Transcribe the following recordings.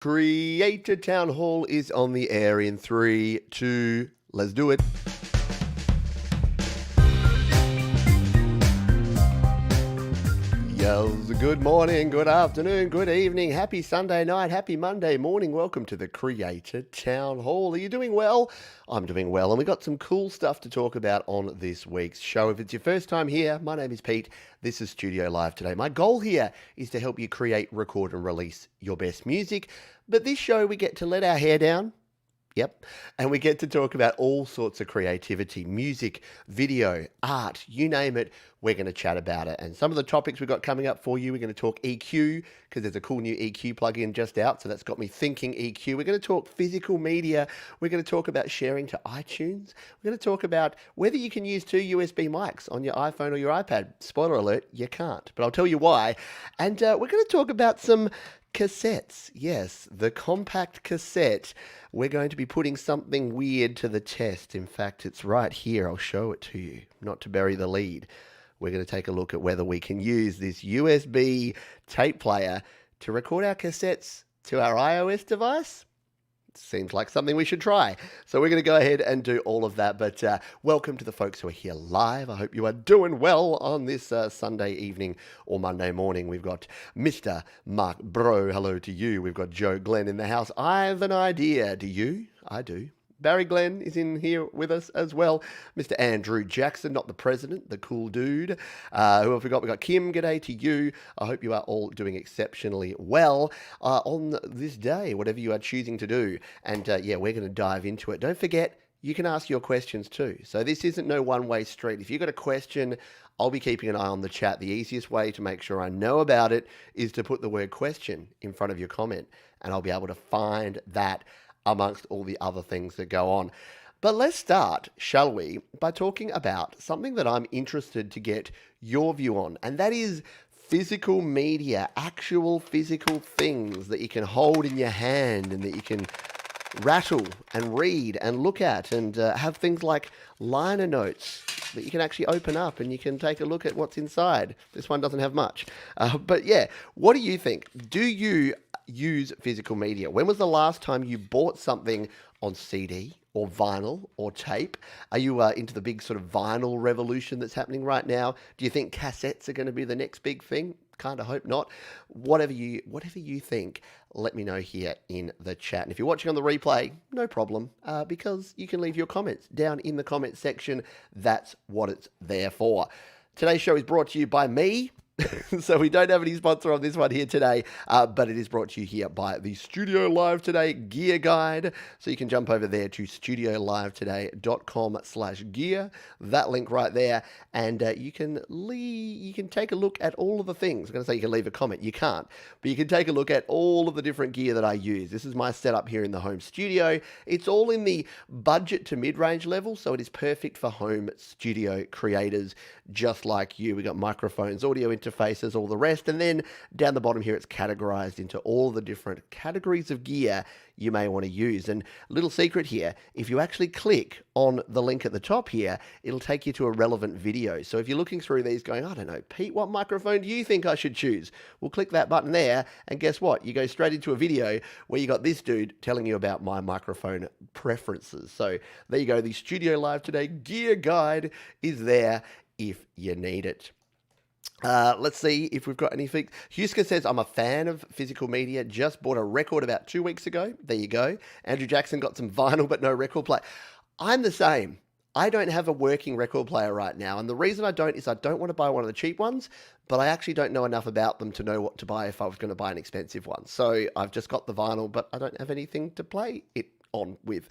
Creator Town Hall is on the air in 3, 2, let's do it. Yes, good morning, good afternoon, good evening, happy Sunday night, happy Monday morning. Welcome to the Creator Town Hall. Are you doing well? I'm doing well, and we got some cool stuff to talk about on this week's show. If it's your first time here, my name is Pete. This is Studio Live today. My goal here is to help you create, record, and release your best music. But this show, we get to let our hair down. Yep. And we get to talk about all sorts of creativity, music, video, art, you name it. We're going to chat about it. And some of the topics we've got coming up for you, we're going to talk EQ because there's a cool new EQ plugin just out. So that's got me thinking EQ. We're going to talk physical media. We're going to talk about sharing to iTunes. We're going to talk about whether you can use 2 USB mics on your iPhone or your iPad. Spoiler alert, you can't. But I'll tell you why. And we're going to talk about some cassettes. Yes, the compact cassette. We're going to be putting something weird to the test. In fact, it's right here. I'll show it to you, not to bury the lead. We're going to take a look at whether we can use this USB tape player to record our cassettes to our iOS device. Seems like something we should try. So we're going to go ahead and do all of that. But welcome to the folks who are here live. I hope you are doing well on this Sunday evening or Monday morning. We've got Mr. Mark Bro. Hello to you. We've got Joe Glenn in the house. I have an idea. Do you? I do. Barry Glenn is in here with us as well. Mr. Andrew Jackson, not the president, the cool dude. Who have we got? We've got Kim. G'day to you. I hope you are all doing exceptionally well on this day, whatever you are choosing to do. And yeah, we're going to dive into it. Don't forget, you can ask your questions too. So this isn't no one-way street. If you've got a question, I'll be keeping an eye on the chat. The easiest way to make sure I know about it is to put the word question in front of your comment, and I'll be able to find that amongst all the other things that go on. But let's start, shall we, by talking about something that I'm interested to get your view on, and that is physical media, actual physical things that you can hold in your hand and that you can rattle and read and look at and have things like liner notes that you can actually open up and you can take a look at what's inside. This one doesn't have much. But yeah, what do you think? Do you use physical media? When was the last time you bought something on CD or vinyl or tape? Are you into the big sort of vinyl revolution that's happening right now? Do you think cassettes are going to be the next big thing? Kind of hope not. Whatever you think, let me know here in the chat. And if you're watching on the replay, no problem, because you can leave your comments down in the comments section. That's what it's there for. Today's show is brought to you by me. So we don't have any sponsor on this one here today, but it is brought to you here by the Studio Live Today Gear Guide. So you can jump over there to studiolivetoday.com/gear, that link right there, and you can take a look at all of the things. I'm going to say you can leave a comment. You can't, but you can take a look at all of the different gear that I use. This is my setup here in the home studio. It's all in the budget to mid-range level, so it is perfect for home studio creators just like you. We got microphones, audio interfaces, all the rest, and then down the bottom here it's categorized into all the different categories of gear you may want to use. And little secret here, if you actually click on the link at the top here, it'll take you to a relevant video. So if you're looking through these going, I don't know, Pete, what microphone do you think I should choose? Well, click that button there, and guess what? You go straight into a video where you got this dude telling you about my microphone preferences. So there you go. The Studio Live Today Gear Guide is there if you need it. Let's see if we've got anything. Huska says, I'm a fan of physical media. Just bought a record about 2 weeks ago. There you go. Andrew Jackson got some vinyl, but no record player. I'm the same. I don't have a working record player right now. And the reason I don't is I don't want to buy one of the cheap ones, but I actually don't know enough about them to know what to buy if I was going to buy an expensive one. So I've just got the vinyl, but I don't have anything to play it on with.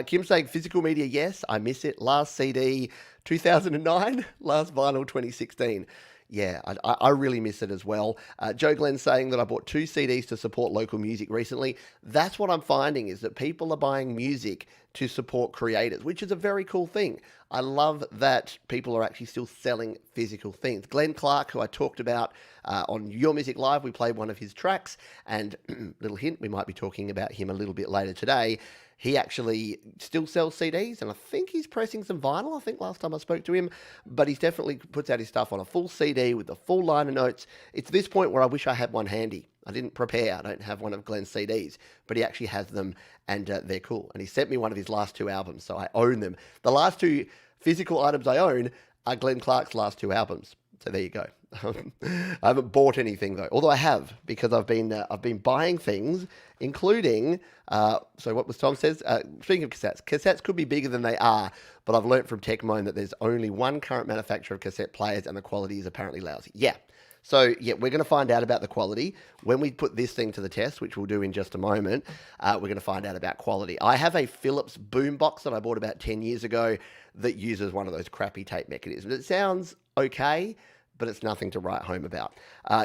Kim saying physical media, yes, I miss it. Last CD 2009, last vinyl 2016. Yeah, I really miss it as well. Joe Glenn saying that I bought 2 CDs to support local music recently. That's what I'm finding, is that people are buying music to support creators, which is a very cool thing. I love that people are actually still selling physical things. Glenn Clark, who I talked about on Your Music Live, we played one of his tracks, and little hint, we might be talking about him a little bit later today. He actually still sells CDs, and I think he's pressing some vinyl, I think last time I spoke to him, but he's definitely puts out his stuff on a full CD with the full liner notes. It's this point where I wish I had one handy. I didn't prepare. I don't have one of Glenn's CDs, but he actually has them, and they're cool. And he sent me one of his last two albums, so I own them. The last two physical items I own are Glenn Clark's last two albums. So there you go. I haven't bought anything though, although I have, because I've been buying things, including. So what was Tom says? Speaking of cassettes, cassettes could be bigger than they are, but I've learnt from TechMoan that there's only one current manufacturer of cassette players, and the quality is apparently lousy. Yeah. So yeah, we're going to find out about the quality when we put this thing to the test, which we'll do in just a moment. We're going to find out about quality. I have a Philips boombox that I bought about 10 years ago that uses one of those crappy tape mechanisms. It sounds okay, but it's nothing to write home about.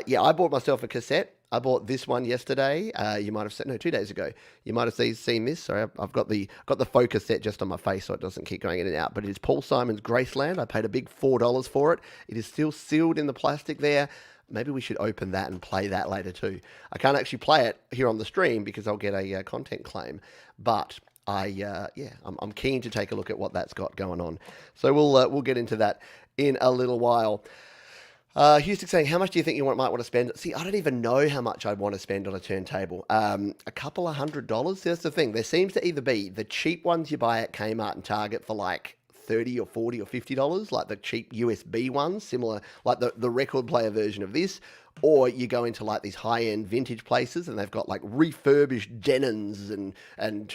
Yeah, I bought myself a cassette. I bought this one yesterday. You might have seen, no, 2 days ago. You might have seen this. Sorry, I've got the focus set just on my face so it doesn't keep going in and out. But it is Paul Simon's Graceland. I paid a big $4 for it. It is still sealed in the plastic there. Maybe we should open that and play that later too. I can't actually play it here on the stream because I'll get a content claim. But I'm keen to take a look at what that's got going on. So we'll get into that in a little while. Houston saying, how much do you think you might want to spend? See, I don't even know how much I'd want to spend on a turntable. A couple of $100. That's the thing. There seems to either be the cheap ones you buy at Kmart and Target for like $30 or $40 or $50, like the cheap USB ones, similar, like the record player version of this, or you go into like these high-end vintage places and they've got like refurbished Denons and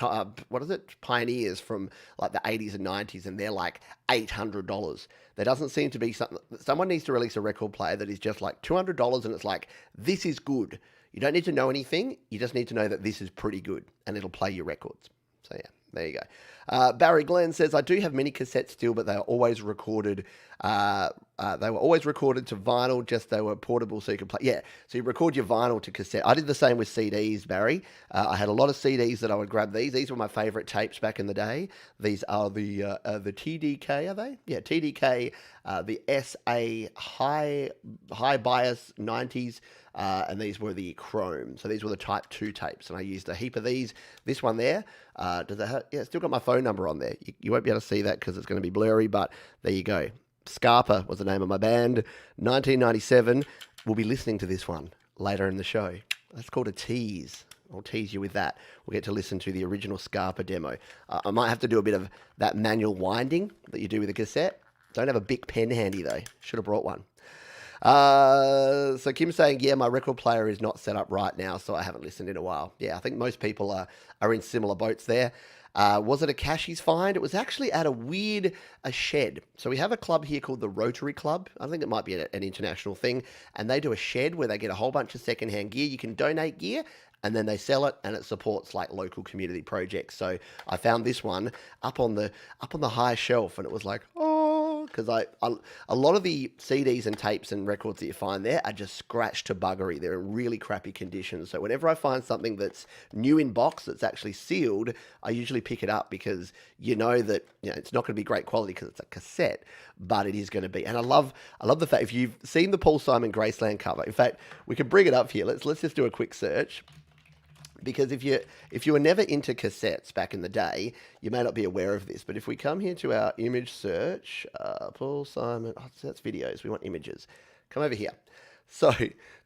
what is it, Pioneers from like the 80s and 90s, and they're like $800. There doesn't seem to be something. Someone needs to release a record player that is just like $200 and it's like, this is good. You don't need to know anything. You just need to know that this is pretty good and it'll play your records. So yeah, there you go. Barry Glenn says, I do have many cassettes still, but they are always recorded. They were always recorded to vinyl, just they were portable so you could play. Yeah, so you record your vinyl to cassette. I did the same with CDs, Barry. I had a lot of CDs that I would grab these. These were my favorite tapes back in the day. These are the TDK, are they? Yeah, TDK, the SA high bias 90s. And these were the Chrome. So these were the Type 2 tapes. And I used a heap of these. This one there, does it have, yeah, it's still got my phone number on there. You won't be able to see that because it's going to be blurry, but there you go. Scarpa was the name of my band. 1997. We'll be listening to this one later in the show. That's called a tease. I'll tease you with that. We'll get to listen to the original Scarpa demo. I might have to do a bit of that manual winding that you do with a cassette. Don't have a big pen handy though. Should have brought one. So Kim's saying, yeah, my record player is not set up right now, so I haven't listened in a while. Yeah, I think most people are in similar boats there. Was it a Cashies find? It was actually at a shed. So we have a club here called the Rotary Club. I think it might be an international thing. And they do a shed where they get a whole bunch of secondhand gear. You can donate gear and then they sell it, and it supports like local community projects. So I found this one up on the high shelf, and it was like, oh, because a lot of the CDs and tapes and records that you find there are just scratched to buggery. They're in really crappy condition. So whenever I find something that's new in box that's actually sealed, I usually pick it up because you know that it's not going to be great quality because it's a cassette, but it is going to be. And I love the fact, if you've seen the Paul Simon Graceland cover, in fact, we can bring it up here. Let's just do a quick search. Because if you were never into cassettes back in the day, you may not be aware of this. But if we come here to our image search, Paul Simon, that's videos. We want images. Come over here. So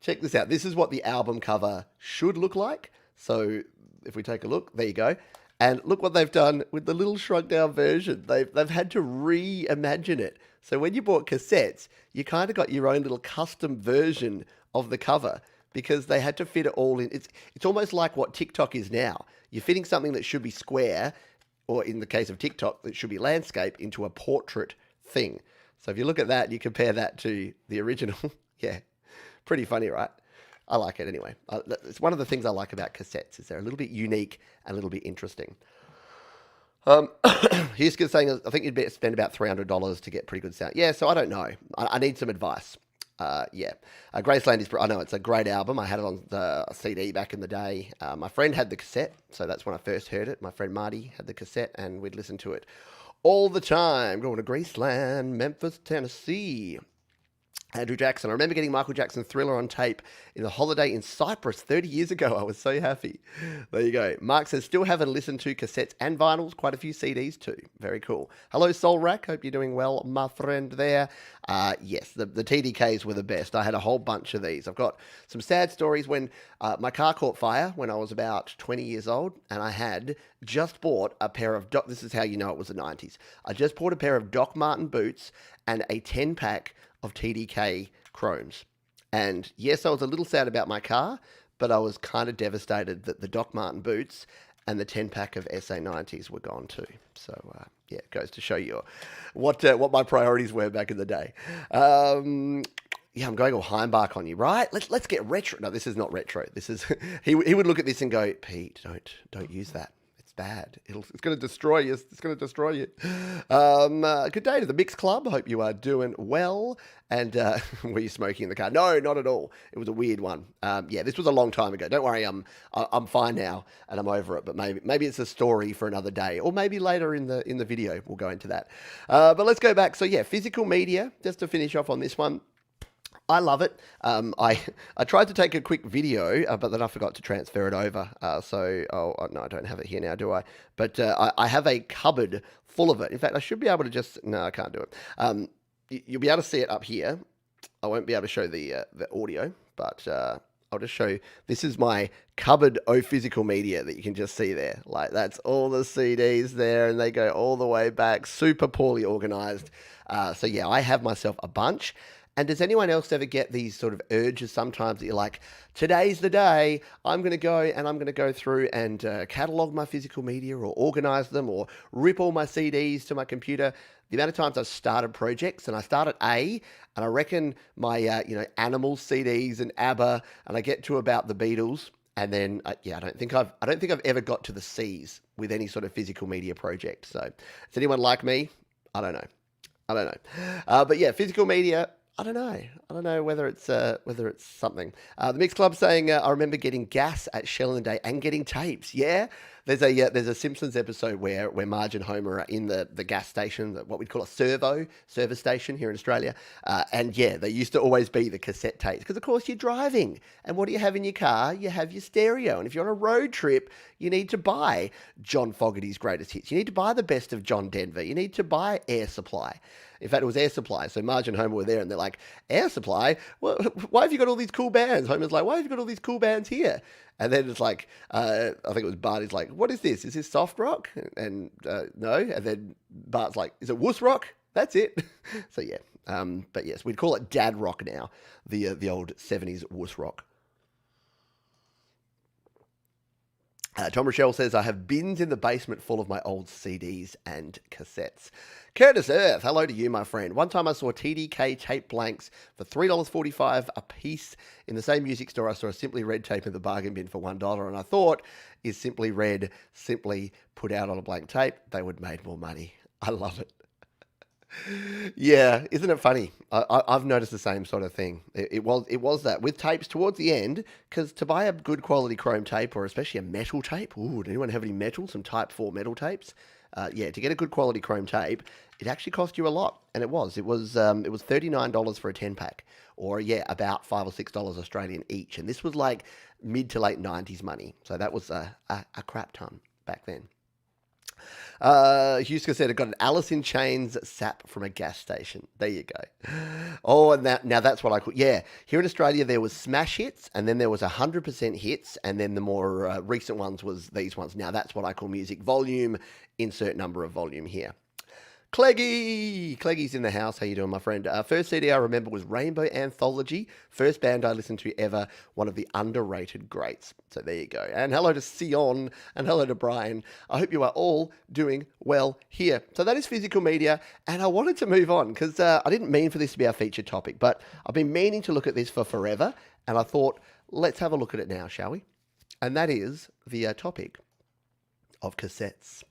check this out. This is what the album cover should look like. So if we take a look, there you go. And look what they've done with the little shrunk down version. They've had to reimagine it. So when you bought cassettes, you kind of got your own little custom version of the cover, because they had to fit it all in. It's almost like what TikTok is now. You're fitting something that should be square, or in the case of TikTok, that should be landscape, into a portrait thing. So if you look at that, you compare that to the original. Yeah, pretty funny, right? I like it anyway. It's one of the things I like about cassettes, is they're a little bit unique and a little bit interesting. He's saying, I think you'd better spend about $300 to get pretty good sound. Yeah, so I don't know. I need some advice. Graceland is, I know it's a great album. I had it on the CD back in the day. My friend had the cassette, so that's when I first heard it. My friend Marty had the cassette, and we'd listen to it all the time. Going to Graceland, Memphis, Tennessee. Andrew Jackson. I remember getting Michael Jackson's Thriller on tape in the holiday in Cyprus 30 years ago. I was so happy. There you go. Mark says, still haven't listened to cassettes and vinyls, quite a few CDs too. Very cool. Hello, Soul Rack. Hope you're doing well, my friend there. Yes, the TDKs were the best. I had a whole bunch of these. I've got some sad stories when my car caught fire when I was about 20 years old, and I had just bought a pair of, this is how you know it was the 90s. I just bought a pair of Doc Marten boots and a 10-pack of TDK chromes. And yes, I was a little sad about my car, but I was kind of devastated that the Doc Marten boots and the 10-pack of SA90s were gone too. So, yeah, it goes to show you what my priorities were back in the day. Yeah, I'm going all Heimbach on you, right? Let's get retro. No, this is not retro. This is he would look at this and go, Pete, don't use that. Bad. It's going to destroy you. It's going to destroy you. Good day to the Mix Club. Hope you are doing well. And were you smoking in the car? No, not at all. It was a weird one. Yeah, this was a long time ago. Don't worry, I'm fine now and I'm over it. But maybe it's a story for another day, or maybe later in the video we'll go into that. But let's go back. So yeah, physical media. Just to finish off on this one. I love it. I tried to take a quick video, but then I forgot to transfer it over. No, I don't have it here now, do I? But I have a cupboard full of it. In fact, I should be able to no, I can't do it. You'll be able to see it up here. I won't be able to show the audio, but I'll just show you. This is my cupboard of physical media that you can just see there. Like, that's all the CDs there, and they go all the way back. Super poorly organized. So yeah, I have myself a bunch. And does anyone else ever get these sort of urges sometimes that you're like, today's the day, I'm going to go through and catalog my physical media or organize them or rip all my CDs to my computer? The amount of times I've started projects, and I start at A, and I reckon my Animals CDs and ABBA, and I get to about the Beatles, and then I don't think I've ever got to the C's with any sort of physical media project. So, is anyone like me? I don't know. But yeah, physical media. I don't know whether it's something. The Mix Club saying, I remember getting gas at Shell in the day and getting tapes. Yeah, there's a Simpsons episode where Marge and Homer are in the gas station, what we'd call a service station here in Australia. And yeah, they used to always be the cassette tapes because of course you're driving, and what do you have in your car? You have your stereo, and if you're on a road trip, you need to buy John Fogerty's greatest hits. You need to buy the best of John Denver. You need to buy Air Supply. In fact, it was Air Supply. So Marge and Homer were there, and they're like, Air Supply? Well, why have you got all these cool bands? Homer's like, why have you got all these cool bands here? And then it's like, I think it was Bart. He's like, what is this? Is this soft rock? And no. And then Bart's like, is it wuss rock? That's it. So yeah. But yes, we'd call it dad rock now, the old 70s wuss rock. Tom Rochelle says, I have bins in the basement full of my old CDs and cassettes. Curtis Earth, hello to you, my friend. One time I saw TDK tape blanks for $3.45 a piece. In the same music store, I saw a Simply Red tape in the bargain bin for $1, and I thought, is Simply Red simply put out on a blank tape? They would have made more money. I love it. Yeah, isn't it funny? I've noticed the same sort of thing. It was that with tapes towards the end, because to buy a good quality chrome tape, or especially a metal tape, does anyone have any metal? Some Type 4 metal tapes? Yeah, to get a good quality chrome tape, it actually cost you a lot, and it was $39 for a 10-pack, or yeah, about $5 or $6 Australian each, and this was like mid to late 90s money, so that was a crap ton back then. Huska said, I got an Alice in Chains sap from a gas station. There you go. Oh, and now that's what I call, yeah. Here in Australia, there was smash hits, and then there was 100% hits, and then the more recent ones was these ones. Now that's what I call music volume, insert number of volume here. Cleggy's in the house. How you doing, my friend? First CD I remember was Rainbow Anthology. First band I listened to ever. One of the underrated greats. So there you go. And hello to Sion, and hello to Brian. I hope you are all doing well here. So that is physical media, and I wanted to move on because I didn't mean for this to be our featured topic, but I've been meaning to look at this for forever, and I thought, let's have a look at it now, shall we? And that is the topic of cassettes.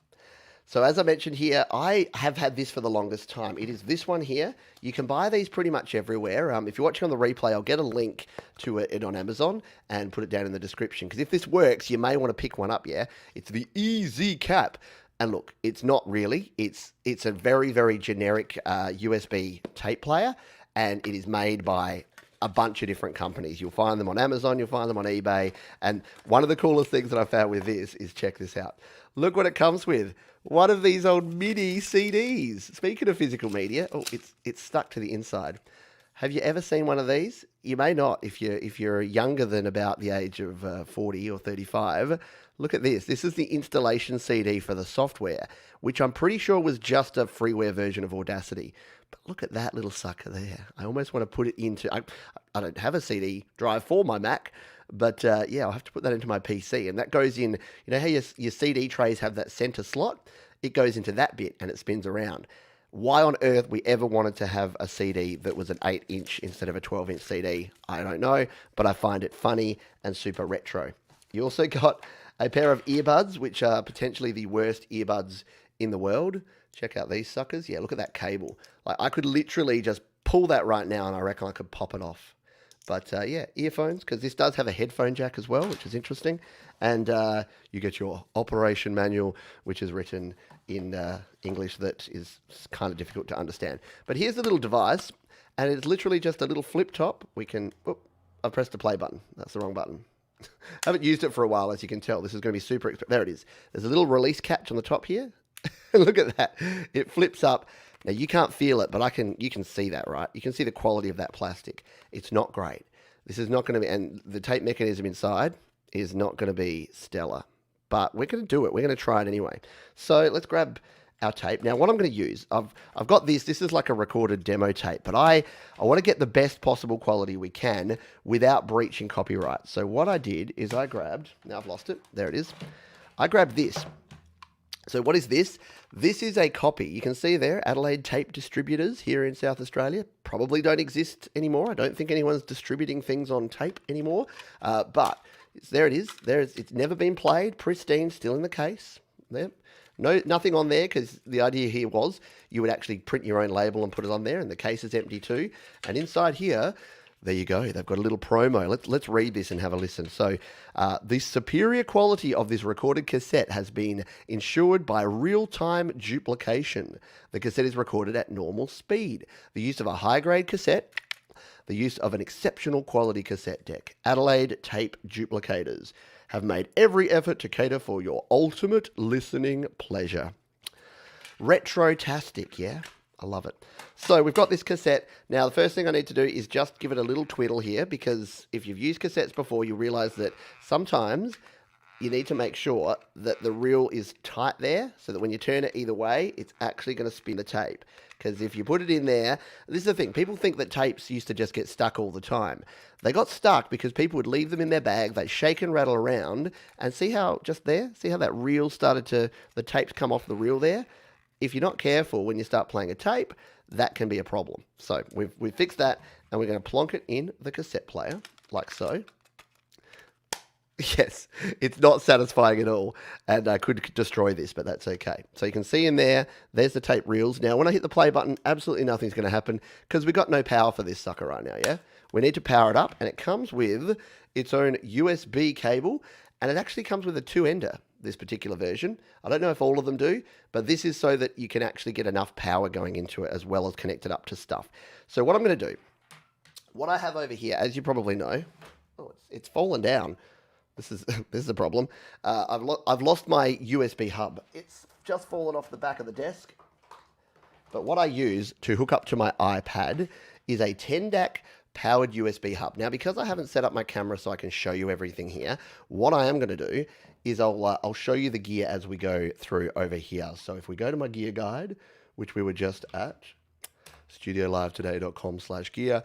So as I mentioned here, I have had this for the longest time. It is this one here. You can buy these pretty much everywhere. If you're watching on the replay, I'll get a link to it on Amazon and put it down in the description. Because if this works, you may want to pick one up, yeah? It's the EZ Cap. And look, it's not really. It's a very, very generic USB tape player. and it is made by a bunch of different companies. You'll find them on Amazon, you'll find them on eBay. And one of the coolest things that I found with this is, check this out. Look what it comes with. One of these old mini CDs. Speaking of physical media, oh, it's stuck to the inside. Have you ever seen one of these? You may not if you're younger than about the age of 40 or 35. Look at this. This is the installation CD for the software, which I'm pretty sure was just a freeware version of Audacity. But look at that little sucker there. I almost want to put it into... I don't have a CD drive for my Mac, but yeah, I'll have to put that into my PC. And that goes in... You know how your CD trays have that center slot? It goes into that bit and it spins around. Why on earth we ever wanted to have a CD that was an 8-inch instead of a 12-inch CD, I don't know, but I find it funny and super retro. You also got a pair of earbuds, which are potentially the worst earbuds in the world. Check out these suckers. Yeah, look at that cable. Like, I could literally just pull that right now and I reckon I could pop it off. But yeah, earphones, because this does have a headphone jack as well, which is interesting. And you get your operation manual, which is written in English that is kind of difficult to understand. But here's the little device, and it's literally just a little flip top. We can... Whoop, I pressed the play button. That's the wrong button. Haven't used it for a while, as you can tell. This is going to be super... There it is. There's a little release catch on the top here. Look at that. It flips up. Now, you can't feel it, but you can see that, right? You can see the quality of that plastic. It's not great. This is not going to be... And the tape mechanism inside is not going to be stellar. But we're going to do it. We're going to try it anyway. So let's grab our tape. Now, what I'm going to use... I've got this. This is like a recorded demo tape. But I want to get the best possible quality we can without breaching copyright. So what I did is I grabbed... Now I've lost it. There it is. I grabbed this. So what is this? This is a copy. You can see there, Adelaide Tape Distributors here in South Australia probably don't exist anymore. I don't think anyone's distributing things on tape anymore. But there it is. It's never been played. Pristine, still in the case. There. No, nothing on there, because the idea here was you would actually print your own label and put it on there, and the case is empty too. And inside here... There you go. They've got a little promo. Let's read this and have a listen. So, the superior quality of this recorded cassette has been ensured by real-time duplication. The cassette is recorded at normal speed. The use of a high-grade cassette, the use of an exceptional quality cassette deck. Adelaide Tape Duplicators have made every effort to cater for your ultimate listening pleasure. Retro-tastic, yeah? I love it. So we've got this cassette. Now, the first thing I need to do is just give it a little twiddle here, because if you've used cassettes before, you realize that sometimes you need to make sure that the reel is tight there, so that when you turn it either way, it's actually going to spin the tape. Because if you put it in there, this is the thing, people think that tapes used to just get stuck all the time. They got stuck because people would leave them in their bag, they'd shake and rattle around, and see how, just there, see how that reel started to, the tapes come off the reel there? If you're not careful when you start playing a tape, that can be a problem. So we've fixed that, and we're going to plonk it in the cassette player, like so. Yes, it's not satisfying at all, and I could destroy this, but that's okay. So you can see in there, there's the tape reels. Now, when I hit the play button, absolutely nothing's going to happen, because we've got no power for this sucker right now, yeah? We need to power it up, and it comes with its own USB cable, and it actually comes with a 2-ender. This particular version. I don't know if all of them do, but this is so that you can actually get enough power going into it as well as connect it up to stuff. So what I'm going to do, what I have over here, as you probably know, oh, it's fallen down. This is a problem. I've lost my USB hub. It's just fallen off the back of the desk. But what I use to hook up to my iPad is a 10-DAC powered USB hub. Now, because I haven't set up my camera so I can show you everything here, what I am going to do is I'll show you the gear as we go through over here. So if we go to my gear guide, which we were just at, studiolivetoday.com/gear,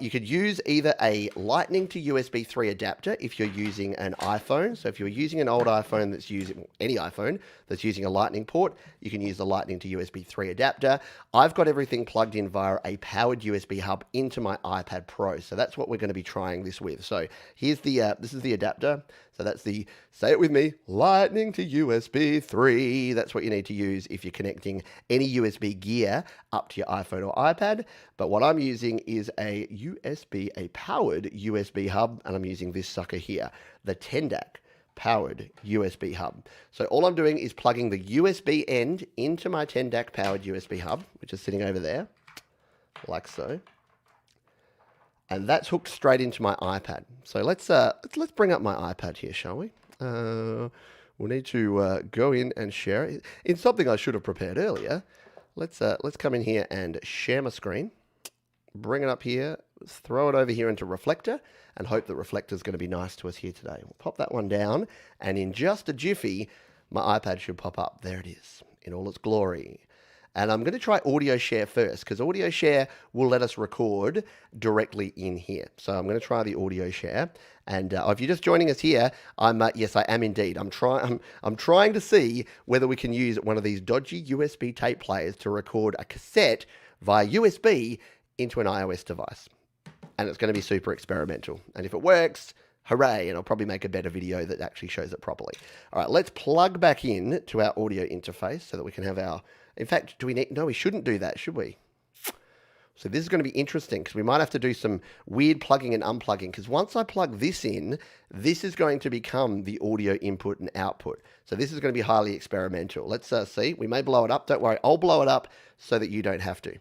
you could use either a Lightning to USB 3 adapter if you're using an iPhone. So if you're using an old iPhone that's using, any iPhone that's using a Lightning port, you can use the Lightning to USB 3 adapter. I've got everything plugged in via a powered USB hub into my iPad Pro. So that's what we're going to be trying this with. So here's the, this is the adapter. So that's the, say it with me, Lightning to USB 3. That's what you need to use if you're connecting any USB gear up to your iPhone or iPad. But what I'm using is a powered USB hub, and I'm using this sucker here, the 10-DAC powered USB hub. So all I'm doing is plugging the USB end into my 10-DAC powered USB hub, which is sitting over there, like so. and that's hooked straight into my iPad. So let's bring up my iPad here, shall we? We'll need to go in and share it. In something I should have prepared earlier. Let's come in here and share my screen. Bring it up here, throw it over here into Reflector, and hope that Reflector is going to be nice to us here today. We'll pop that one down, and in just a jiffy, my iPad should pop up. There it is, in all its glory. And I'm going to try audio share first, because audio share will let us record directly in here. So I'm going to try the audio share. And if you're just joining us here, yes, I am indeed. I'm trying to see whether we can use one of these dodgy USB tape players to record a cassette via USB into an iOS device. And it's going to be super experimental. And if it works, hooray, and I'll probably make a better video that actually shows it properly. All right, let's plug back in to our audio interface so that we can have our... In fact, no, we shouldn't do that, should we? So this is going to be interesting because we might have to do some weird plugging and unplugging, because once I plug this in, this is going to become the audio input and output. So this is going to be highly experimental. Let's see. We may blow it up. Don't worry. I'll blow it up so that you don't have to.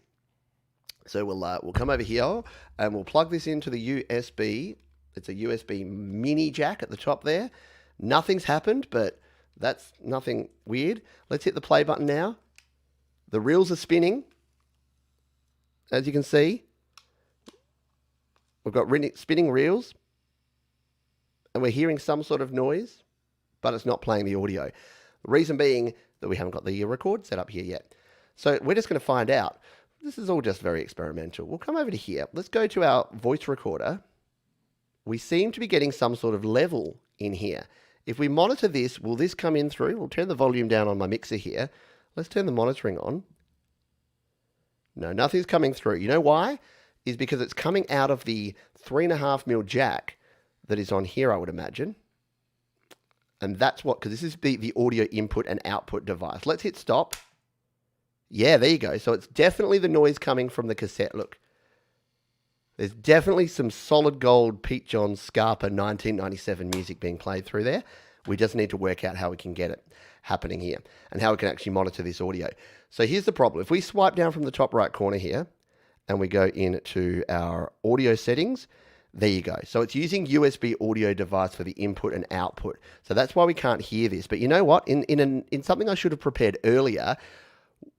So we'll come over here and we'll plug this into the USB. It's a USB mini jack at the top there. Nothing's happened, but that's nothing weird. Let's hit the play button now. The reels are spinning. As you can see, we've got spinning reels and we're hearing some sort of noise, but it's not playing the audio. The reason being that we haven't got the record set up here yet. So we're just going to find out. This is all just very experimental. We'll come over to here. Let's go to our voice recorder. We seem to be getting some sort of level in here. If we monitor this, will this come in through? We'll turn the volume down on my mixer here. Let's turn the monitoring on. No, nothing's coming through. You know why? Is because it's coming out of the 3.5mm jack that is on here, I would imagine. And that's what, because this is the audio input and output device. Let's hit stop. Yeah, there you go. So it's definitely the noise coming from the cassette. Look, there's definitely some solid gold Pete John Scarpa 1997 music being played through there. We just need to work out how we can get it happening here and how we can actually monitor this audio. So here's the problem. If we swipe down from the top right corner here and we go into our audio settings, there you go. So it's using USB audio device for the input and output. So that's why we can't hear this. But you know what? In something I should have prepared earlier,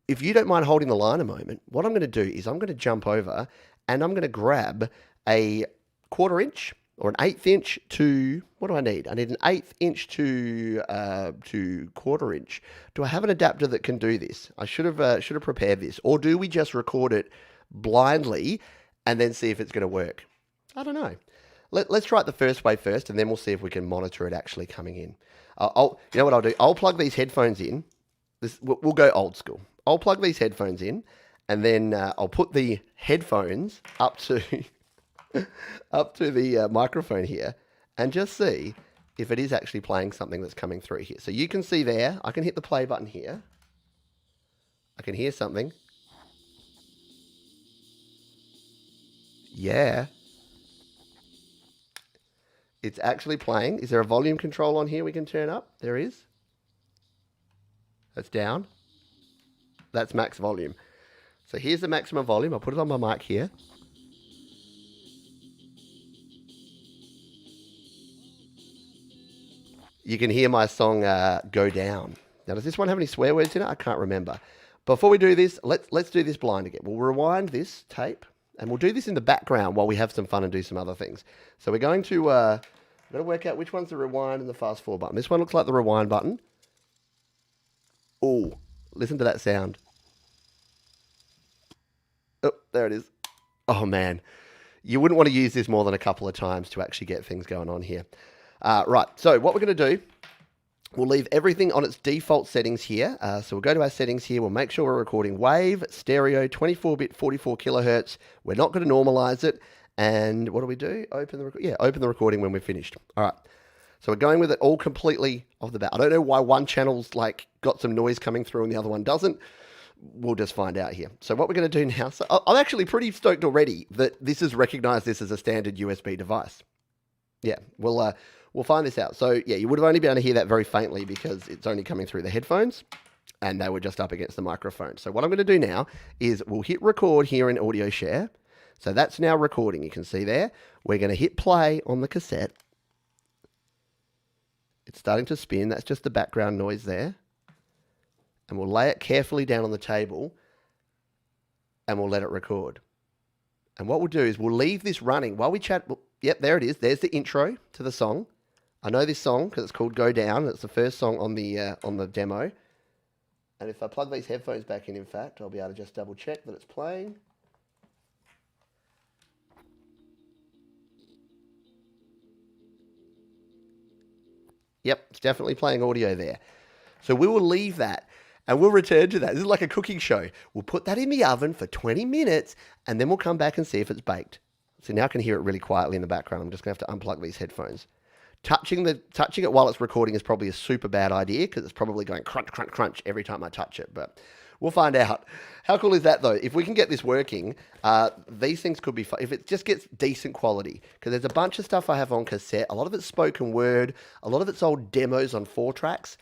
if you don't mind holding the line a moment, what I'm going to do is I'm going to jump over and I'm going to grab a 1/4 inch or an 1/8 inch to, what do I need? I need an 1/8 inch to 1/4 inch. Do I have an adapter that can do this? I should have prepared this. Or do we just record it blindly and then see if it's going to work? I don't know. Let's try it the first way first, and then we'll see if we can monitor it actually coming in. You know what I'll do? I'll plug these headphones in. We'll go old school. I'll plug these headphones in, and then I'll put the headphones up to up to the microphone here, and just see if it is actually playing something that's coming through here. So you can see there, I can hit the play button here. I can hear something. Yeah. It's actually playing. Is there a volume control on here we can turn up? There is. That's down. That's max volume. So here's the maximum volume. I'll put it on my mic here. You can hear my song go down. Now, does this one have any swear words in it? I can't remember. Before we do this, let's do this blind again. We'll rewind this tape, and we'll do this in the background while we have some fun and do some other things. So we're going to work out which one's the rewind and the fast forward button. This one looks like the rewind button. Oh, listen to that sound. Oh, there it is. Oh, man. You wouldn't want to use this more than a couple of times to actually get things going on here. Right, so what we're going to do, we'll leave everything on its default settings here. So we'll go to our settings here. We'll make sure we're recording wave, stereo, 24-bit, 44 kilohertz. We're not going to normalize it. And what do we do? Open the recording when we're finished. All right. So we're going with it all completely off the bat. I don't know why one channel's like got some noise coming through and the other one doesn't. We'll just find out here. So what we're going to do now, so I'm actually pretty stoked already that this has recognized this as a standard USB device. Yeah, we'll find this out. So yeah, you would have only been able to hear that very faintly because it's only coming through the headphones and they were just up against the microphone. So what I'm going to do now is we'll hit record here in audio share. So that's now recording. You can see there. We're going to hit play on the cassette. It's starting to spin. That's just the background noise there. And we'll lay it carefully down on the table and we'll let it record. And what we'll do is we'll leave this running while we chat. Yep, there it is. There's the intro to the song. I know this song because it's called Go Down. It's the first song on the demo. And if I plug these headphones back in fact, I'll be able to just double check that it's playing. Yep, it's definitely playing audio there. So we will leave that and we'll return to that. This is like a cooking show. We'll put that in the oven for 20 minutes and then we'll come back and see if it's baked. So now I can hear it really quietly in the background. I'm just going to have to unplug these headphones. Touching it while it's recording is probably a super bad idea because it's probably going crunch, crunch, crunch every time I touch it. But we'll find out. How cool is that, though? If we can get this working, these things could be fun. If it just gets decent quality, because there's a bunch of stuff I have on cassette. A lot of it's spoken word. A lot of it's old demos on 4-tracks.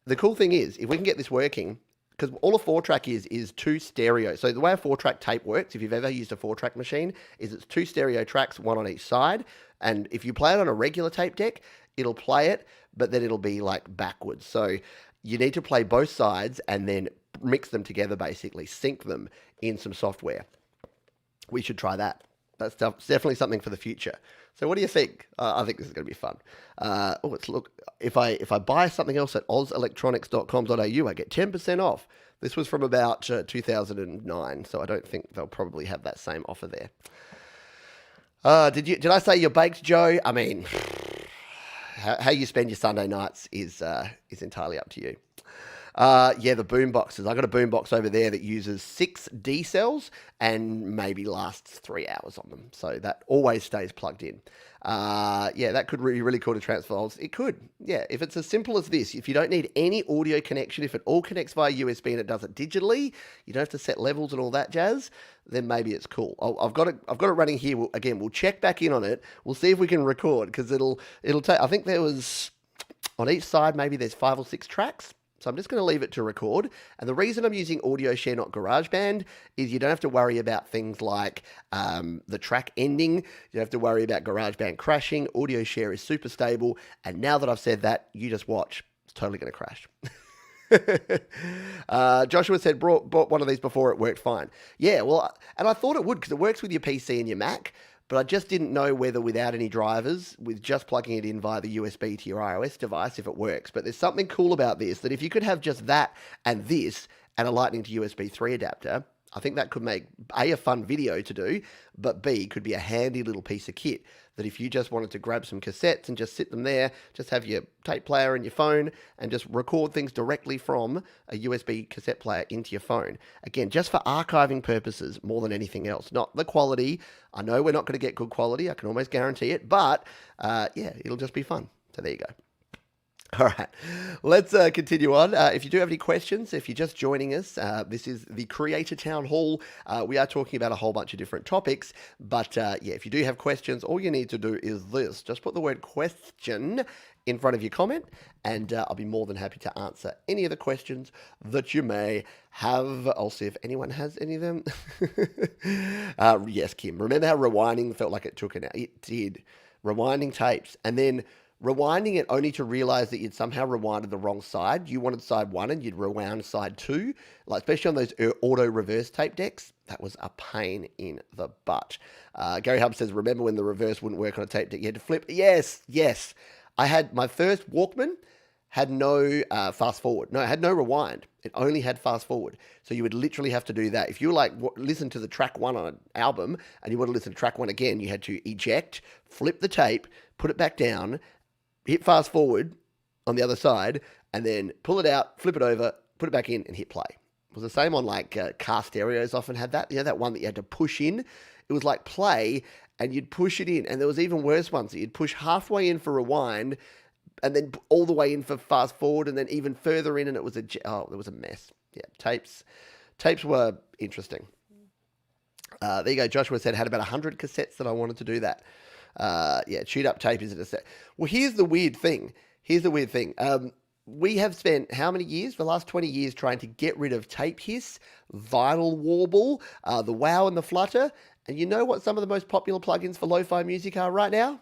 The cool thing is, if we can get this working, because all a 4-track is 2 stereo. So the way a 4-track tape works, if you've ever used a 4-track machine, is it's 2 stereo tracks, one on each side. And if you play it on a regular tape deck, it'll play it, but then it'll be like backwards. So you need to play both sides and then mix them together, basically, sync them in some software. We should try that. That's definitely something for the future. So what do you think? I think this is going to be fun. Let's look. If I buy something else at ozelectronics.com.au, I get 10% off. This was from about 2009, so I don't think they'll probably have that same offer there. Did I say you're baked, Joe? I mean, how you spend your Sunday nights is entirely up to you. The boom boxes. I got a boom box over there that uses 6 D cells and maybe lasts 3 hours on them. So that always stays plugged in. That could be really cool to transfer. It could. Yeah, if it's as simple as this, if you don't need any audio connection, if it all connects via USB and it does it digitally, you don't have to set levels and all that jazz, then maybe it's cool. I've got it running here. We'll check back in on it. We'll see if we can record because it'll take, I think there was, on each side, maybe there's 5 or 6 tracks. So I'm just going to leave it to record. And the reason I'm using AudioShare, not GarageBand, is you don't have to worry about things like the track ending. You don't have to worry about GarageBand crashing. AudioShare is super stable. And now that I've said that, you just watch. It's totally going to crash. Joshua said, bought one of these before, it worked fine. Yeah, well, and I thought it would because it works with your PC and your Mac. But I just didn't know whether without any drivers, with just plugging it in via the USB to your iOS device, if it works. But there's something cool about this, that if you could have just that and this and a Lightning to USB 3 adapter, I think that could make, A, a fun video to do, but B, could be a handy little piece of kit that if you just wanted to grab some cassettes and just sit them there, just have your tape player and your phone and just record things directly from a USB cassette player into your phone. Again, just for archiving purposes more than anything else. Not the quality. I know we're not going to get good quality. I can almost guarantee it. But, it'll just be fun. So there you go. All right, let's continue on. If you do have any questions, if you're just joining us, this is the Creator Town Hall. We are talking about a whole bunch of different topics, but if you do have questions, all you need to do is this. Just put the word question in front of your comment, and I'll be more than happy to answer any of the questions that you may have. I'll see if anyone has any of them. Yes, Kim. Remember how rewinding felt like it took an hour? It did. Rewinding tapes, and then rewinding it only to realize that you'd somehow rewinded the wrong side. You wanted side 1 and you'd rewound side 2, like especially on those auto reverse tape decks. That was a pain in the butt. Gary Hub says, remember when the reverse wouldn't work on a tape deck? You had to flip. Yes. I had my first Walkman had no fast forward. No, it had no rewind. It only had fast forward. So you would literally have to do that. If you listen to the track 1 on an album and you want to listen to track 1 again, you had to eject, flip the tape, put it back down, hit fast forward on the other side, and then pull it out, flip it over, put it back in, and hit play. It was the same on car stereos often had that. You know, that one that you had to push in? It was like play, and you'd push it in. And there was even worse ones that you'd push halfway in for rewind, and then all the way in for fast forward, and then even further in, and it was it was a mess. Yeah, tapes were interesting. There you go. Joshua said, had about 100 cassettes that I wanted to do that. Chewed up tape isn't a set. Well, here's the weird thing. We have spent how many years? The last 20 years trying to get rid of tape hiss, vinyl warble, the wow and the flutter, And you know what some of the most popular plugins for lo-fi music are right now?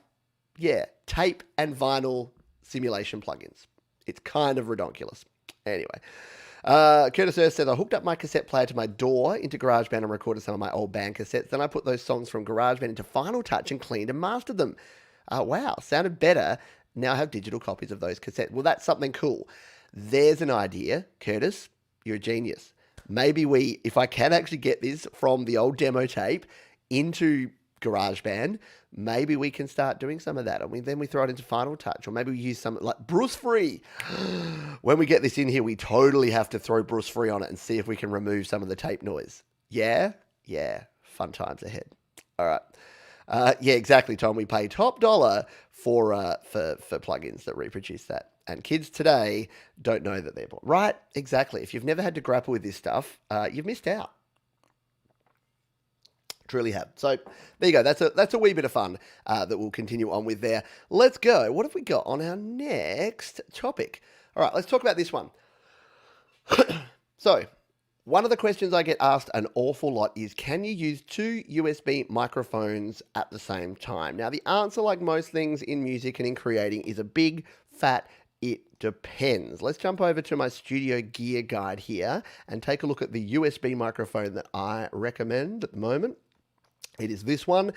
Yeah, tape and vinyl simulation plugins. It's kind of redonkulous. Anyway, Curtis Earth says, I hooked up my cassette player to my DAW into GarageBand and recorded some of my old band cassettes. Then I put those songs from GarageBand into Final Touch and cleaned and mastered them. Wow, sounded better. Now I have digital copies of those cassettes. Well, that's something cool. There's an idea, Curtis. You're a genius. Maybe if I can actually get this from the old demo tape into GarageBand, maybe we can start doing some of that. Then we throw it into Final Touch, or maybe we use some like Bruce Free. When we get this in here, we totally have to throw Bruce Free on it and see if we can remove some of the tape noise. Yeah? Yeah. Fun times ahead. All right. Yeah, exactly, Tom. We pay top dollar for plugins that reproduce that. And kids today don't know that they're bought. Right? Exactly. If you've never had to grapple with this stuff, you've missed out. Truly have. So there you go. That's a wee bit of fun that we'll continue on with there. Let's go. What have we got on our next topic? All right, let's talk about this one. So one of the questions I get asked an awful lot is, can you use two USB microphones at the same time? Now, the answer, like most things in music and in creating, is a big, fat, it depends. Let's jump over to my studio gear guide here and take a look at the USB microphone that I recommend at the moment. It is this one.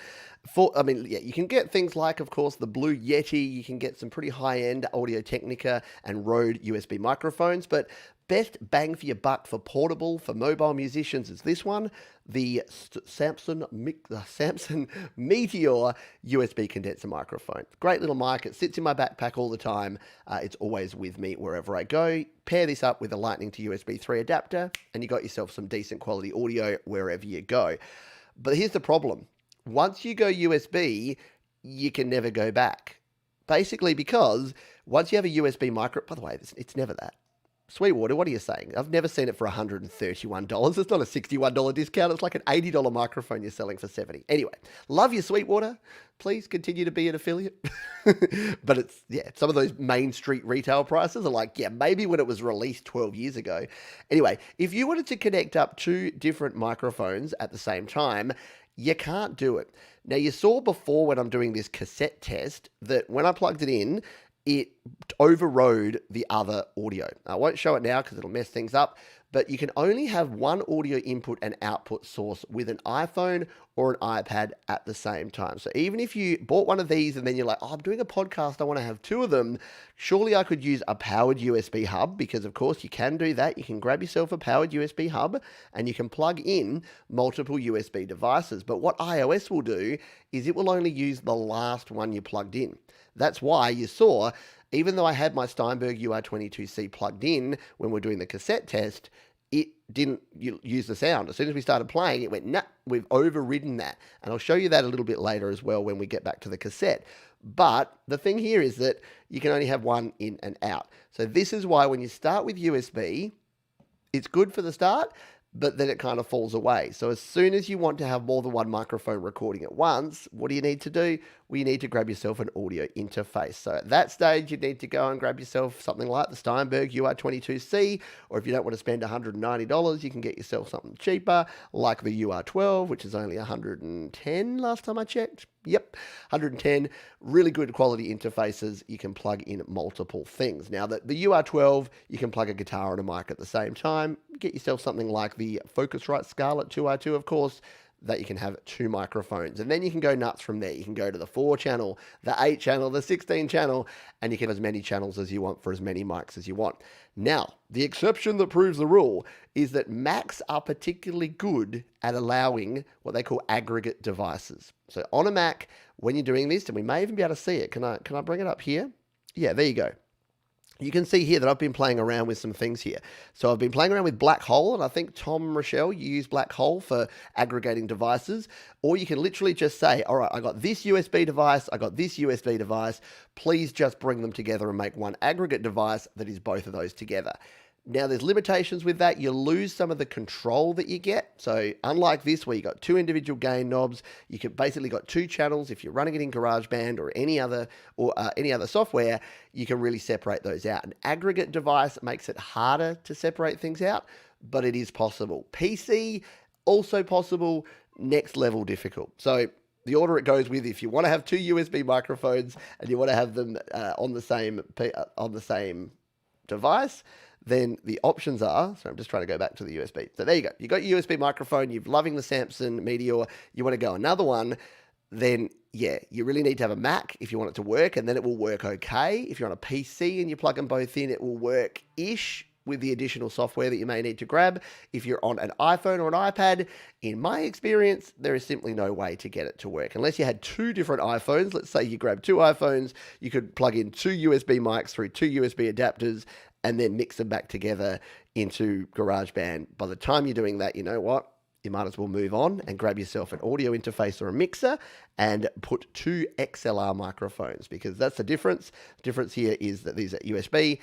You can get things like, of course, the Blue Yeti. You can get some pretty high-end Audio-Technica and Rode USB microphones, but best bang for your buck for portable, for mobile musicians is this one, the Samson Meteor USB condenser microphone. Great little mic. It sits in my backpack all the time. It's always with me wherever I go. Pair this up with a Lightning to USB 3 adapter, and you got yourself some decent quality audio wherever you go. But here's the problem. Once you go USB, you can never go back. Basically because once you have a USB micro... By the way, it's never that. Sweetwater, what are you saying? I've never seen it for $131. It's not a $61 discount. It's like an $80 microphone you're selling for $70. Anyway, love you, Sweetwater. Please continue to be an affiliate. But it's, some of those main street retail prices are like, maybe when it was released 12 years ago. Anyway, if you wanted to connect up two different microphones at the same time, you can't do it. Now, you saw before when I'm doing this cassette test that when I plugged it in, it overrode the other audio. I won't show it now because it'll mess things up, but you can only have one audio input and output source with an iPhone or an iPad at the same time. So even if you bought one of these and then you're like, I'm doing a podcast, I want to have two of them, surely I could use a powered USB hub, because of course you can do that. You can grab yourself a powered USB hub and you can plug in multiple USB devices. But what iOS will do is it will only use the last one you plugged in. That's why you saw, even though I had my Steinberg UR22C plugged in when we're doing the cassette test, it didn't use the sound. As soon as we started playing, it went, nah, we've overridden that. And I'll show you that a little bit later as well when we get back to the cassette. But the thing here is that you can only have one in and out. So this is why when you start with USB, it's good for the start, but then it kind of falls away. So as soon as you want to have more than one microphone recording at once, what do you need to do? Well, you need to grab yourself an audio interface. So at that stage, you need to go and grab yourself something like the Steinberg UR22C, or if you don't want to spend $190, you can get yourself something cheaper, like the UR12, which is only $110 last time I checked. Yep, 110. Really good quality interfaces. You can plug in multiple things. Now, the UR12, you can plug a guitar and a mic at the same time. Get yourself something like the Focusrite Scarlett 2i2, of course, that you can have two microphones. And then you can go nuts from there. You can go to the 4-channel, the 8-channel, the 16-channel, and you can have as many channels as you want for as many mics as you want. Now, the exception that proves the rule is that Macs are particularly good at allowing what they call aggregate devices. So on a Mac, when you're doing this, and we may even be able to see it. Can I bring it up here? Yeah, there you go. You can see here that I've been playing around with some things here. So I've been playing around with Black Hole, and I think Tom, Rochelle, you use Black Hole for aggregating devices. Or you can literally just say, all right, I got this USB device, I got this USB device. Please just bring them together and make one aggregate device that is both of those together. Now, there's limitations with that. You lose some of the control that you get. So unlike this, where you got two individual gain knobs, you can basically got two channels. If you're running it in GarageBand or any other software, you can really separate those out. An aggregate device makes it harder to separate things out, but it is possible. PC, also possible. next level difficult. So the order it goes with, if you want to have two USB microphones and you want to have them on the same device, then the options are, so I'm just trying to go back to the USB. So there you go. You got your USB microphone, you're loving the Samsung Meteor, you want to go another one, then yeah, you really need to have a Mac if you want it to work, and then it will work okay. If you're on a PC and you plug them both in, it will work-ish with the additional software that you may need to grab. If you're on an iPhone or an iPad, in my experience, there is simply no way to get it to work. Unless you had two different iPhones, let's say you grab two iPhones, you could plug in two USB mics through two USB adapters and then mix them back together into GarageBand. By the time you're doing that, you know what? You might as well move on and grab yourself an audio interface or a mixer and put two XLR microphones, because that's the difference. The difference here is that these are USB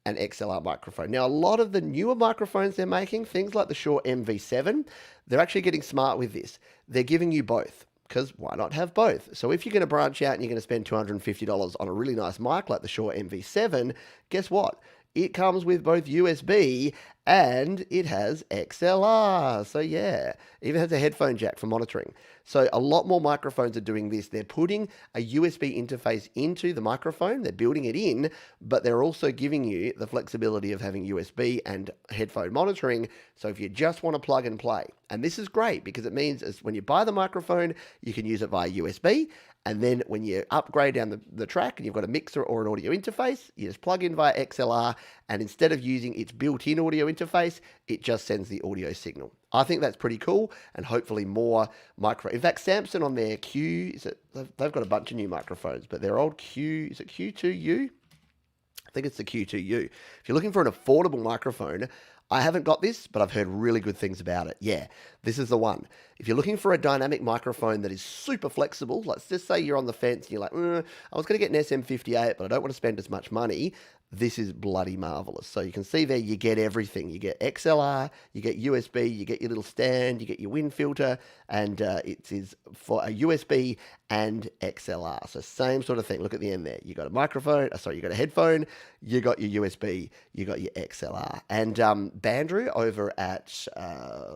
and XLR microphone. Now, a lot of the newer microphones they're making, things like the Shure MV7, they're actually getting smart with this. They're giving you both, because why not have both? So if you're going to branch out and you're going to spend $250 on a really nice mic like the Shure MV7, guess what? It comes with both USB and it has XLR. So yeah, even has a headphone jack for monitoring. So a lot more microphones are doing this. They're putting a USB interface into the microphone. They're building it in, but they're also giving you the flexibility of having USB and headphone monitoring. So if you just want to plug and play, and this is great because it means when you buy the microphone, you can use it via USB. And then when you upgrade down the track and you've got a mixer or an audio interface, you just plug in via XLR, and instead of using its built-in audio interface, it just sends the audio signal. I think that's pretty cool, and hopefully more micro. In fact, Samsung on their they've got a bunch of new microphones, but their old is it Q2U? I think it's the Q2U. If you're looking for an affordable microphone, I haven't got this, but I've heard really good things about it. Yeah, this is the one. If you're looking for a dynamic microphone that is super flexible, let's just say you're on the fence and you're like, I was going to get an SM58, but I don't want to spend as much money. This is bloody marvelous. So you can see there, you get everything. You get XLR, you get USB, you get your little stand, you get your wind filter, and it is for a USB and XLR. So same sort of thing. Look at the end there. You got a microphone, you got a headphone, you got your USB, you got your XLR. And Bandrew over at,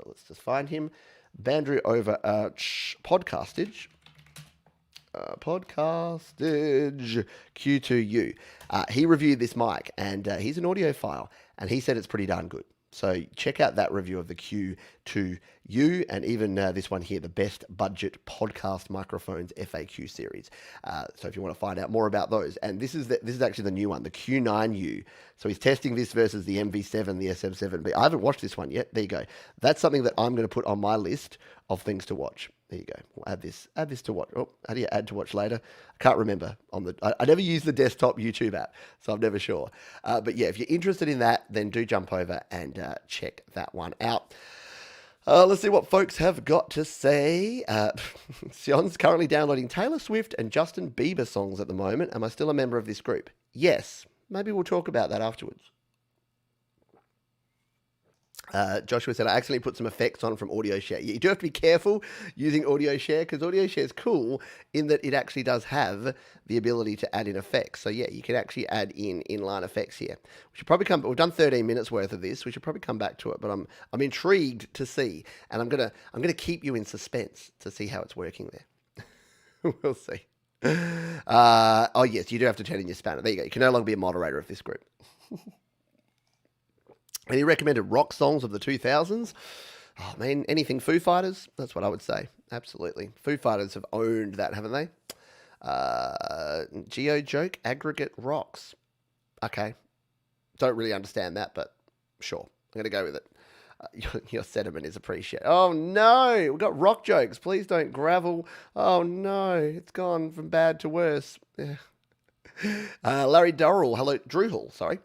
let's just find him, Bandrew over at Podcastage Q2U. He reviewed this mic, and he's an audiophile, and he said it's pretty darn good. So check out that review of the Q2U, and even this one here, the Best Budget Podcast Microphones FAQ series. So if you want to find out more about those, and this is actually the new one, the Q9U. So he's testing this versus the MV7, the SM7B. I haven't watched this one yet. There you go. That's something that I'm going to put on my list of things to watch. There you go. We'll add this to watch. Oh, how do you add to watch later? I can't remember. I never use the desktop YouTube app, so I'm never sure. But yeah, if you're interested in that, then do jump over and check that one out. Let's see what folks have got to say. Sion's currently downloading Taylor Swift and Justin Bieber songs at the moment. Am I still a member of this group? Yes. Maybe we'll talk about that afterwards. Joshua said, I accidentally put some effects on from Audio Share. You do have to be careful using Audio Share, because Audio Share is cool in that it actually does have the ability to add in effects. So yeah, you can actually add in inline effects here. We should probably we've done 13 minutes worth of this. We should probably come back to it, but I'm intrigued to see, and I'm gonna keep you in suspense to see how it's working there. We'll see. Oh yes, you do have to turn in your spanner. There you go. You can no longer be a moderator of this group. And he recommended rock songs of the 2000s. Oh, man, anything Foo Fighters? That's what I would say. Absolutely. Foo Fighters have owned that, haven't they? Geo joke, aggregate rocks. Okay. Don't really understand that, but sure. I'm going to go with it. Your sentiment is appreciated. Oh, no. We've got rock jokes. Please don't gravel. Oh, no. It's gone from bad to worse. Yeah. Larry Durrell. Hello. Drew Hall, sorry.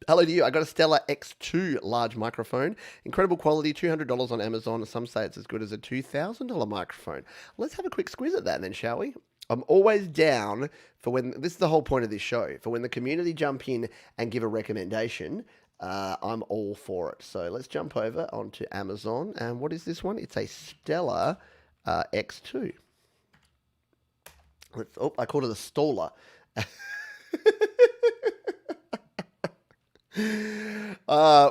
Hello to you. I got a Stellar X2 large microphone. Incredible quality, $200 on Amazon. Some say it's as good as a $2,000 microphone. Let's have a quick squiz at that then, shall we? I'm always down for when, this is the whole point of this show, for when the community jump in and give a recommendation. I'm all for it. So let's jump over onto Amazon. And what is this one? It's a Stellar X2. I called it a Staller.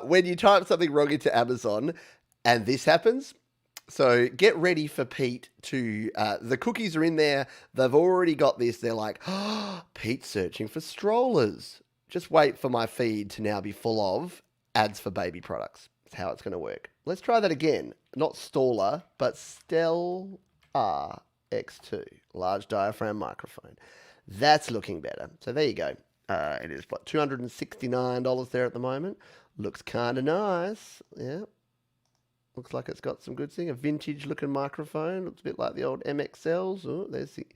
When you type something wrong into Amazon and this happens, So get ready for Pete to. The cookies are in there. They've already got this. They're like, oh, Pete's searching for strollers. Just wait for my feed to now be full of ads for baby products. That's how it's going to work. Let's try that again. Not Staller, but Stel RX2, large diaphragm microphone. That's looking better. So there you go. It is what, $269 there at the moment. Looks kind of nice. Yeah. Looks like it's got some good thing. A vintage looking microphone. Looks a bit like the old MXLs. Oh, there's the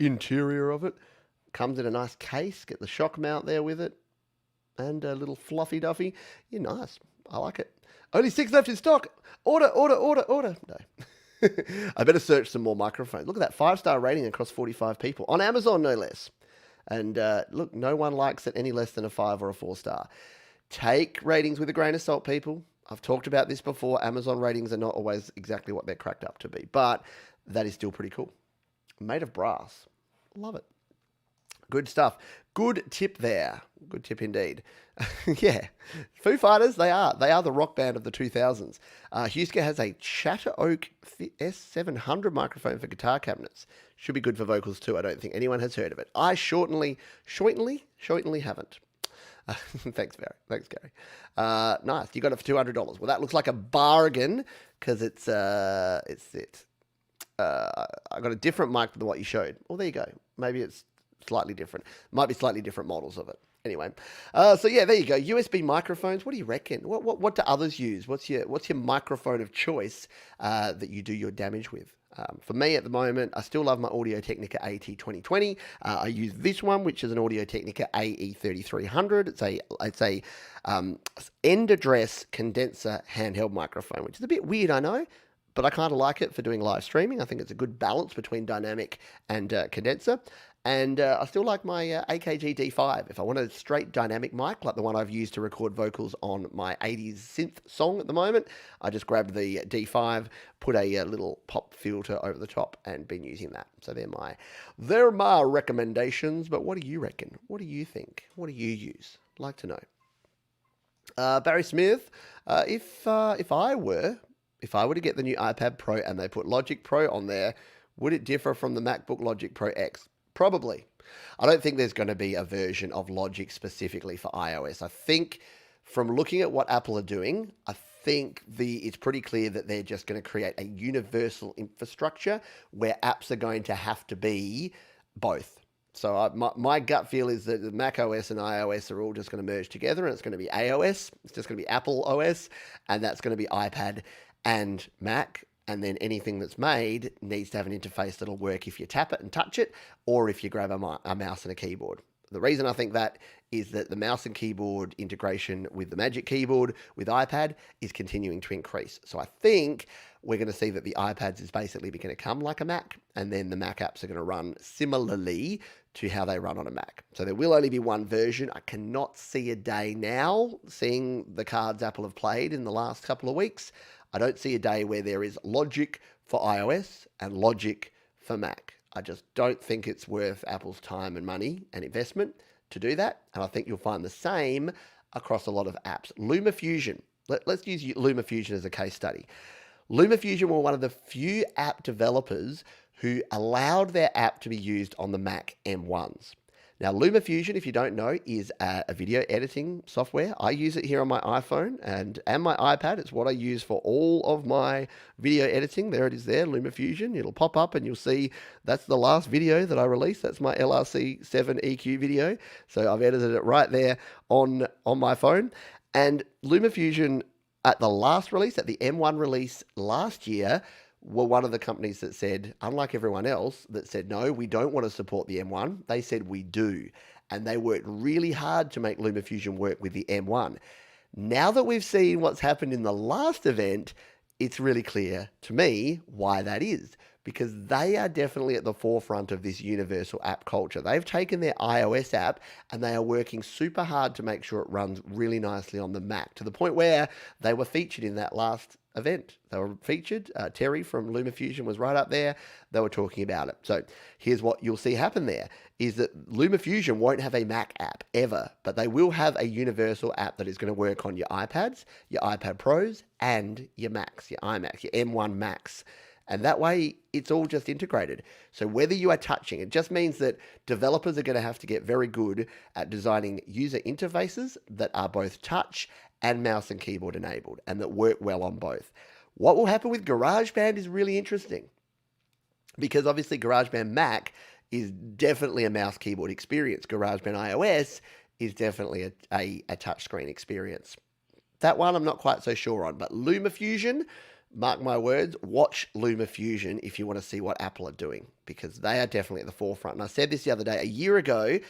interior of it. Comes in a nice case. Get the shock mount there with it. And a little fluffy duffy. Yeah, nice. I like it. Only 6 left in stock. Order. No. I better search some more microphones. Look at that 5-star rating across 45 people. On Amazon, no less. And look, no one likes it any less than a 5 or a 4-star. Take ratings with a grain of salt, people. I've talked about this before. Amazon ratings are not always exactly what they're cracked up to be, but that is still pretty cool. Made of brass. Love it. Good stuff. Good tip there. Good tip indeed. Yeah. Foo Fighters, they are. They are the rock band of the 2000s. Husker has a Chatter Oak S700 microphone for guitar cabinets. Should be good for vocals too. I don't think anyone has heard of it. I shortly haven't. Thanks, Gary. Nice. You got it for $200. Well, that looks like a bargain because I got a different mic than what you showed. Well, there you go. Maybe it's slightly different. Might be slightly different models of it. Anyway, so yeah, there you go. USB microphones. What do you reckon? What do others use? What's your microphone of choice that you do your damage with? For me at the moment, I still love my Audio Technica AT2020. I use this one, which is an Audio Technica AE3300. It's a end address condenser handheld microphone, which is a bit weird, I know, but I kind of like it for doing live streaming. I think it's a good balance between dynamic and condenser. And I still like my AKG D5. If I want a straight dynamic mic, like the one I've used to record vocals on my 80s synth song at the moment, I just grabbed the D5, put a little pop filter over the top, and been using that. So they're my recommendations. But what do you reckon? What do you think? What do you use? I'd like to know. Barry Smith, if I were to get the new iPad Pro and they put Logic Pro on there, would it differ from the MacBook Logic Pro X? Probably. I don't think there's going to be a version of Logic specifically for iOS. I think from looking at what Apple are doing, I think it's pretty clear that they're just going to create a universal infrastructure where apps are going to have to be both. So my gut feel is that the Mac OS and iOS are all just going to merge together, and it's going to be AOS. It's just going to be Apple OS, and that's going to be iPad and Mac. And then anything that's made needs to have an interface that'll work if you tap it and touch it, or if you grab a mouse and a keyboard. The reason I think that is that the mouse and keyboard integration with the Magic Keyboard with iPad is continuing to increase. So I think we're going to see that the iPads is basically going to come like a Mac, and then the Mac apps are going to run similarly to how they run on a Mac. So there will only be one version. I cannot see a day now, seeing the cards Apple have played in the last couple of weeks, I don't see a day where there is Logic for iOS and Logic for Mac. I just don't think it's worth Apple's time and money and investment to do that. And I think you'll find the same across a lot of apps. LumaFusion. Let's use LumaFusion as a case study. LumaFusion were one of the few app developers who allowed their app to be used on the Mac M1s. Now, LumaFusion, if you don't know, is a video editing software. I use it here on my iPhone and my iPad. It's what I use for all of my video editing. There it is there, LumaFusion. It'll pop up and you'll see that's the last video that I released. That's my LRC7 EQ video. So I've edited it right there on my phone. And LumaFusion at the last release, at the M1 release last year, were one of the companies that said, unlike everyone else, that said, no, we don't want to support the M1. They said, we do. And they worked really hard to make LumaFusion work with the M1. Now that we've seen what's happened in the last event, it's really clear to me why that is. because they are definitely at the forefront of this universal app culture. They've taken their iOS app and they are working super hard to make sure it runs really nicely on the Mac, to the point where they were featured in that last event. They were featured. Terry from LumaFusion was right up there. They were talking about it. So here's what you'll see happen there is that LumaFusion won't have a Mac app ever, but they will have a universal app that is going to work on your iPads, your iPad Pros, and your Macs, your iMacs, your M1 Macs. And that way, it's all just integrated. So whether you are touching, it just means that developers are going to have to get very good at designing user interfaces that are both touch and mouse and keyboard enabled and that work well on both. What will happen with GarageBand is really interesting, because obviously GarageBand Mac is definitely a mouse keyboard experience. GarageBand iOS is definitely a touchscreen experience. That one I'm not quite so sure on, but LumaFusion, mark my words, watch LumaFusion if you want to see what Apple are doing, because they are definitely at the forefront. And I said this the other day, a year ago,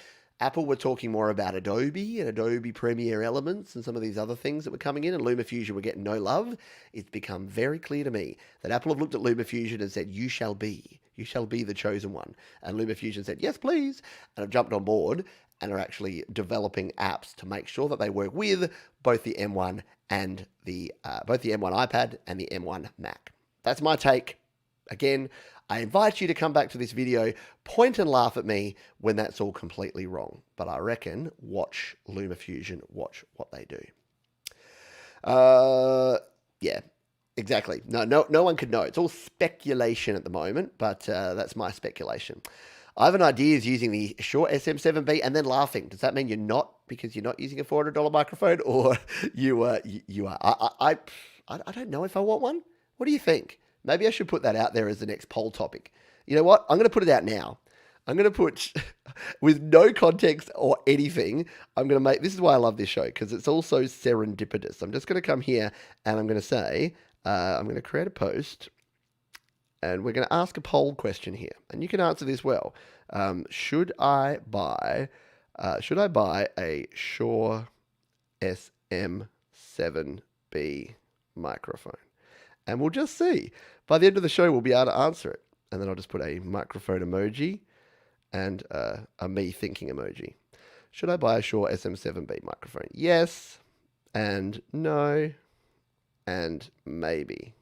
Apple were talking more about Adobe and Adobe Premiere Elements and some of these other things that were coming in, and LumaFusion were getting no love. It's become very clear to me that Apple have looked at LumaFusion and said, you shall be the chosen one. And LumaFusion said, yes, please, and have jumped on board and are actually developing apps to make sure that they work with both the M1 and both the M1 iPad and the M1 Mac. That's my take. Again, I invite you to come back to this video, point and laugh at me when that's all completely wrong. But I reckon watch LumaFusion, watch what they do. Yeah, exactly. No one could know. It's all speculation at the moment, but that's my speculation. I have an idea is using the Shure SM7B and then laughing. Does that mean you're not, because you're not using a $400 microphone, or you are? I don't know if I want one. What do you think? Maybe I should put that out there as the next poll topic. You know what? I'm going to put it out now. I'm going to put, with no context or anything, I'm going to make, this is why I love this show, because it's also serendipitous. I'm just going to come here and I'm going to say, I'm going to create a post and we're going to ask a poll question here. And you can answer this well. Should I buy a Shure SM7B microphone? And we'll just see. By the end of the show, we'll be able to answer it. And then I'll just put a microphone emoji and a me thinking emoji. Should I buy a Shure SM7B microphone? Yes, and no, and maybe.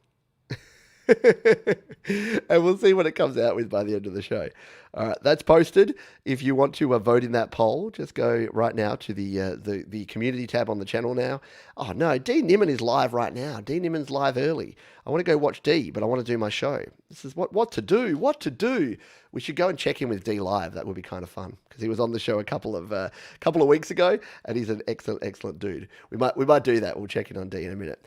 And we'll see what it comes out with by the end of the show. All right, that's posted. If you want to vote in that poll, just go right now to the community tab on the channel now. Oh no, D Nimmin is live right now. D Nimmin's live early. I want to go watch D, but I want to do my show. This is what to do. What to do. We should go and check in with D live. That would be kind of fun, because he was on the show a couple of weeks ago, and he's an excellent dude. We might do that. We'll check in on D in a minute.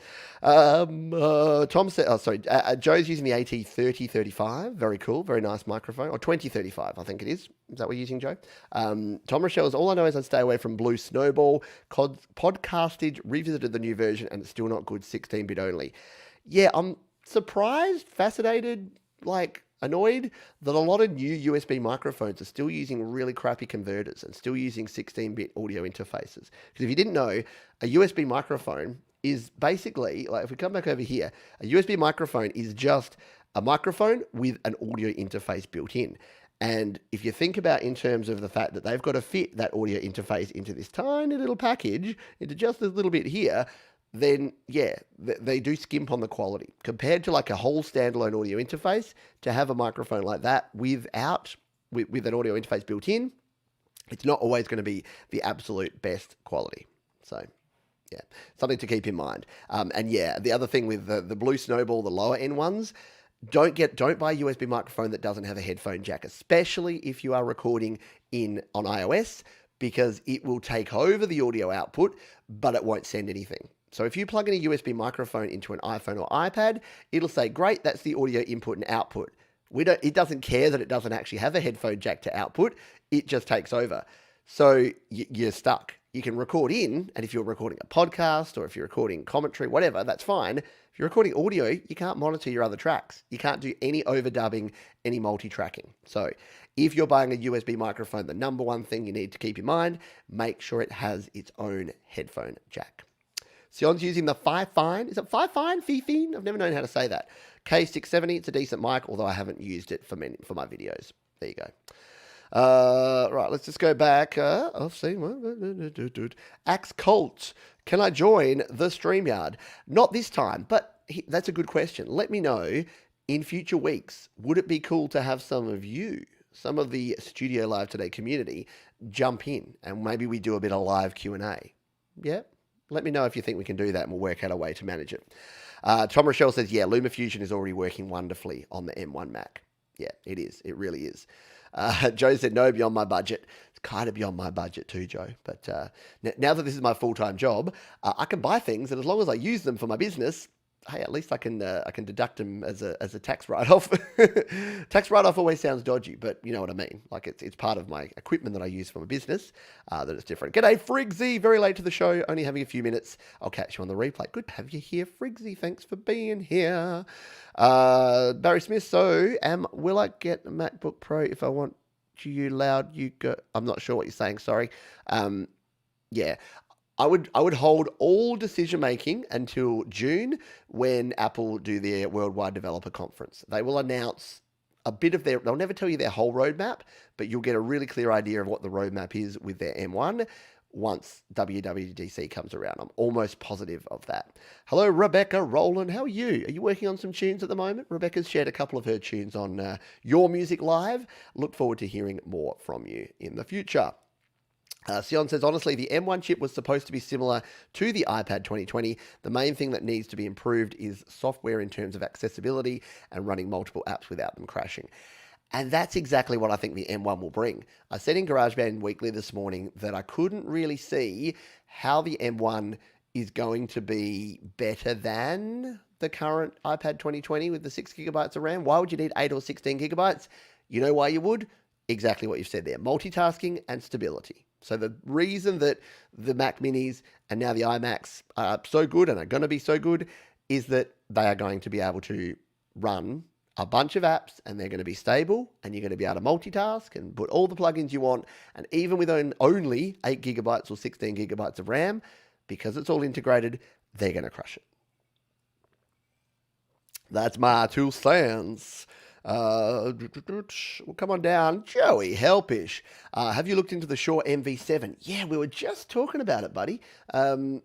Tom said, Joe's using the AT3035. Very cool, very nice microphone. Or 2035, I think it is. Is that what you're using, Joe? Tom Rochelle's, all I know is I'd stay away from Blue Snowball. Podcastage revisited the new version, and it's still not good. 16-bit only. Yeah, I'm surprised, fascinated, annoyed that a lot of new USB microphones are still using really crappy converters and still using 16-bit audio interfaces. Because if you didn't know, a USB microphone is basically, if we come back over here, a USB microphone is just a microphone with an audio interface built in. And if you think about in terms of the fact that they've got to fit that audio interface into this tiny little package, into just this little bit here, then yeah, they do skimp on the quality. Compared to a whole standalone audio interface, to have a microphone like that with an audio interface built in, it's not always going to be the absolute best quality. So yeah, something to keep in mind. And yeah, the other thing with the Blue Snowball, the lower end ones, don't buy a USB microphone that doesn't have a headphone jack, especially if you are recording on iOS, because it will take over the audio output, but it won't send anything. So if you plug in a USB microphone into an iPhone or iPad, it'll say, great, that's the audio input and output. It doesn't care that it doesn't actually have a headphone jack to output. It just takes over. So you're stuck. You can record in, and if you're recording a podcast or if you're recording commentary, whatever, that's fine. If you're recording audio, you can't monitor your other tracks. You can't do any overdubbing, any multi-tracking. So if you're buying a USB microphone, the number one thing you need to keep in mind, make sure it has its own headphone jack. Sion's using the Fifine. Is it Fifine? Fifine? I've never known how to say that. K670. It's a decent mic, although I haven't used it for my videos. There you go. Right, let's just go back. I'll see. Axe Colt. Can I join the StreamYard? Not this time, but that's a good question. Let me know in future weeks. Would it be cool to have some of the Studio Live Today community jump in, and maybe we do a bit of live Q&A? Yeah? Let me know if you think we can do that, and we'll work out a way to manage it. Tom Rochelle says, yeah, LumaFusion is already working wonderfully on the M1 Mac. Yeah, it is. It really is. Joe said, no, beyond my budget. It's kind of beyond my budget too, Joe. But now that this is my full-time job, I can buy things, and as long as I use them for my business, hey, at least I can deduct them as a tax write-off. Tax write-off always sounds dodgy, but you know what I mean. Like it's part of my equipment that I use for my business, that it's different. G'day, Friggsy. Very late to the show, only having a few minutes. I'll catch you on the replay. Good to have you here, Friggsy. Thanks for being here. Barry Smith. So, will I get a MacBook Pro if I want you loud? You go. I'm not sure what you're saying. Sorry. Yeah. I would hold all decision making until June when Apple do their Worldwide Developer Conference. They will announce a bit of they'll never tell you their whole roadmap, but you'll get a really clear idea of what the roadmap is with their M1 once WWDC comes around. I'm almost positive of that. Hello, Rebecca Rowland. How are you? Are you working on some tunes at the moment? Rebecca's shared a couple of her tunes on Your Music Live. Look forward to hearing more from you in the future. Sion says, honestly, the M1 chip was supposed to be similar to the iPad 2020. The main thing that needs to be improved is software in terms of accessibility and running multiple apps without them crashing. And that's exactly what I think the M1 will bring. I said in GarageBand Weekly this morning that I couldn't really see how the M1 is going to be better than the current iPad 2020 with the 6 gigabytes of RAM. Why would you need 8 or 16 gigabytes? You know why you would? Exactly what you've said there. Multitasking and stability. So the reason that the Mac Minis and now the iMacs are so good and are going to be so good is that they are going to be able to run a bunch of apps and they're going to be stable and you're going to be able to multitask and put all the plugins you want. And even with only 8 gigabytes or 16 gigabytes of RAM, because it's all integrated, they're going to crush it. That's my 2 cents. Well, come on down. Joey Helpish. Have you looked into the Shure MV7? Yeah, we were just talking about it, buddy. And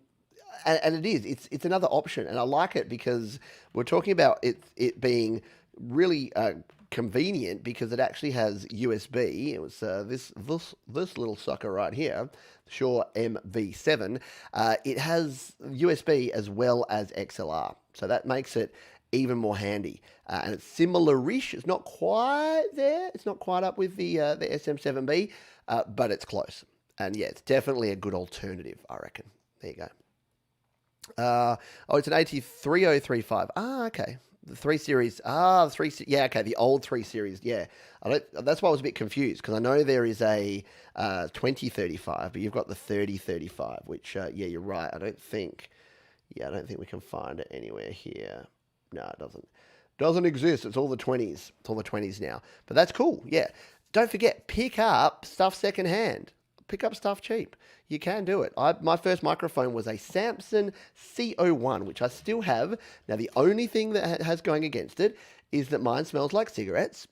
it is. It's another option. And I like it because we're talking about it being really convenient because it actually has USB. It was this little sucker right here, Shure MV7. It has USB as well as XLR. So that makes it even more handy. And it's similar-ish. It's not quite there. It's not quite up with the SM7B, but it's close. And yeah, it's definitely a good alternative, I reckon. There you go. It's an AT3035. Okay. The 3 Series. Yeah, okay. The old 3 Series. Yeah. That's why I was a bit confused, because I know there is a 2035, but you've got the 3035, which, yeah, you're right. I don't think we can find it anywhere here. No, it doesn't exist. It's all the 20s. It's all the 20s now. But that's cool. Yeah. Don't forget, pick up stuff secondhand. Pick up stuff cheap. You can do it. My first microphone was a Samson CO1, which I still have. Now, the only thing that has going against it is that mine smells like cigarettes.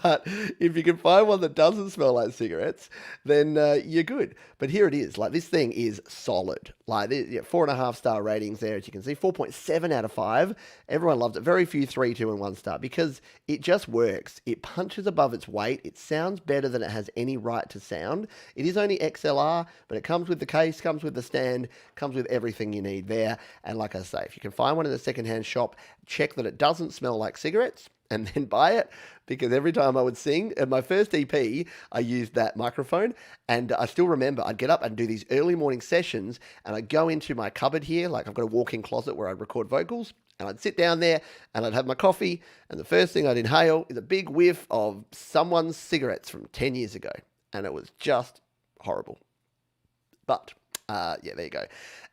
But if you can find one that doesn't smell like cigarettes, then you're good. But here it is. Like, this thing is solid. Like, 4.5 star ratings there, as you can see. 4.7 out of 5. Everyone loves it. Very few 3, 2, and 1 star because it just works. It punches above its weight. It sounds better than it has any right to sound. It is only XLR, but it comes with the case, comes with the stand, comes with everything you need there. And like I say, if you can find one in a secondhand shop, check that it doesn't smell like cigarettes, and then buy it, because every time I would sing, at my first EP, I used that microphone, and I still remember I'd get up and do these early morning sessions, and I'd go into my cupboard here, like I've got a walk-in closet where I'd record vocals, and I'd sit down there, and I'd have my coffee, and the first thing I'd inhale is a big whiff of someone's cigarettes from 10 years ago, and it was just horrible. But yeah, there you go.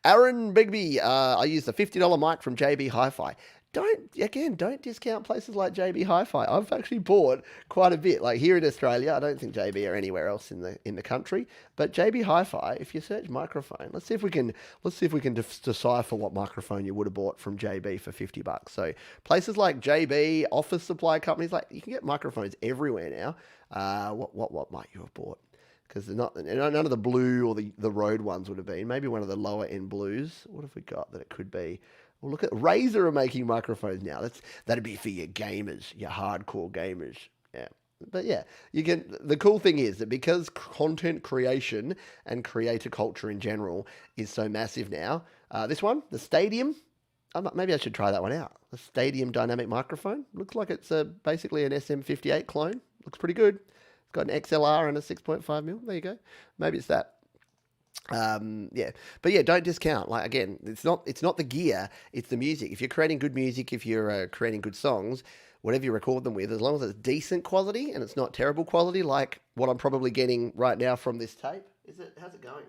Aaron Bigby, I used a $50 mic from JB Hi-Fi. don't discount places like JB Hi-Fi. I've actually bought quite a bit. Like here in Australia, I don't think JB are anywhere else in the country, but JB Hi-Fi. If you search microphone, let's see if we can decipher what microphone you would have bought from JB for $50. So places like JB, office supply companies, like you can get microphones everywhere now. What might you have bought? Because none of the blue or the Rode ones would have been. Maybe one of the lower end blues. What have we got that it could be? Well, look at Razer are making microphones now. That'd be for your gamers, your hardcore gamers. Yeah. But yeah, you can. The cool thing is that because content creation and creator culture in general is so massive now, this one, the Stadium, maybe I should try that one out. The Stadium dynamic microphone looks like it's basically an SM58 clone. Looks pretty good. It's got an XLR and a 6.5mm. There you go. Maybe it's that. Yeah, but yeah, don't discount. Like again, it's not the gear, it's the music. If you're creating good music, if you're creating good songs, whatever you record them with, as long as it's decent quality and it's not terrible quality, like what I'm probably getting right now from this tape. How's it going?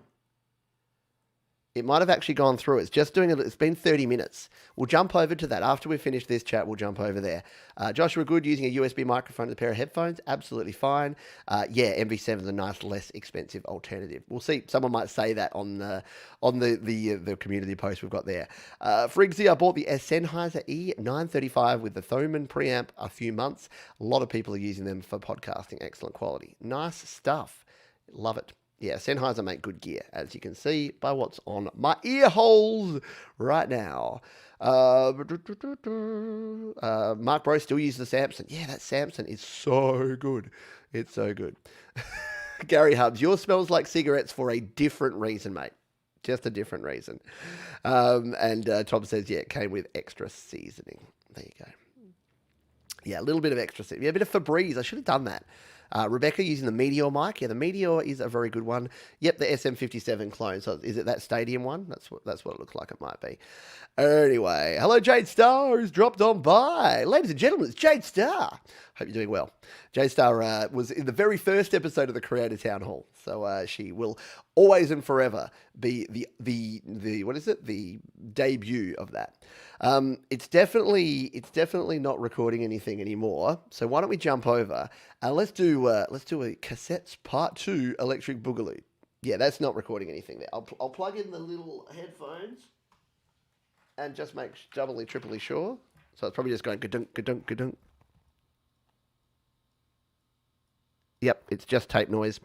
It might have actually gone through. It's just doing it. It's been 30 minutes. We'll jump over to that. After we finish this chat, we'll jump over there. Joshua Good using a USB microphone and a pair of headphones. Absolutely fine. Yeah, MV7 is a nice, less expensive alternative. We'll see. Someone might say that on the community post we've got there. Frigsy, I bought the Sennheiser E935 with the Thomann preamp a few months. A lot of people are using them for podcasting. Excellent quality. Nice stuff. Love it. Yeah, Sennheiser make good gear, as you can see by what's on my ear holes right now. Mark Bro still uses the Samson. Yeah, that Samson is so good. It's so good. Gary Hubbs, yours smells like cigarettes for a different reason, mate. Just a different reason. And Tom says, yeah, it came with extra seasoning. There you go. Yeah, a little bit of extra seasoning. Yeah, a bit of Febreze. I should have done that. Rebecca using the Meteor mic. Yeah, the Meteor is a very good one. Yep, the SM57 clone. So is it that Stadium one? That's what it looks like it might be. Anyway, hello Jade Star, who's dropped on by. Ladies and gentlemen, it's Jade Star. Hope you're doing well. Jade Star was in the very first episode of the Creator Town Hall. So she will always and forever be the what is it? The debut of that. It's definitely not recording anything anymore. So why don't we jump over and let's do a Cassettes Part 2 Electric Boogaloo. Yeah, that's not recording anything there. I'll plug in the little headphones and just make doubly, triply sure. So it's probably just going ka-dunk, ka-dunk, ka-dunk. Yep, it's just tape noise.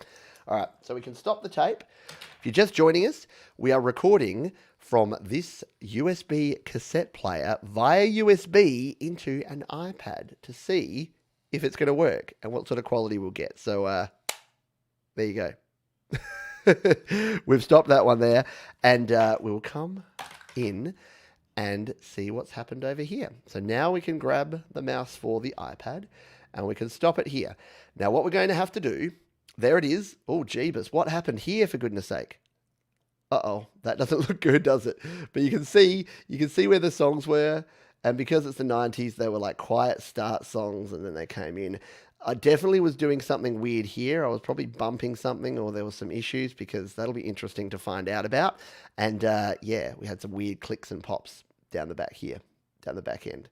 All right, so we can stop the tape. If you're just joining us, we are recording from this USB cassette player via USB into an iPad to see if it's going to work and what sort of quality we'll get. So there you go. We've stopped that one there, and we'll come in and see what's happened over here. So now we can grab the mouse for the iPad and we can stop it here. Now what we're going to have to do, there it is. Oh, jeebus. What happened here, for goodness sake? Uh-oh, that doesn't look good, does it? But you can see where the songs were. And because it's the 90s, they were like quiet start songs and then they came in. I definitely was doing something weird here. I was probably bumping something or there was some issues because that'll be interesting to find out about. And yeah, we had some weird clicks and pops down the back here, down the back end.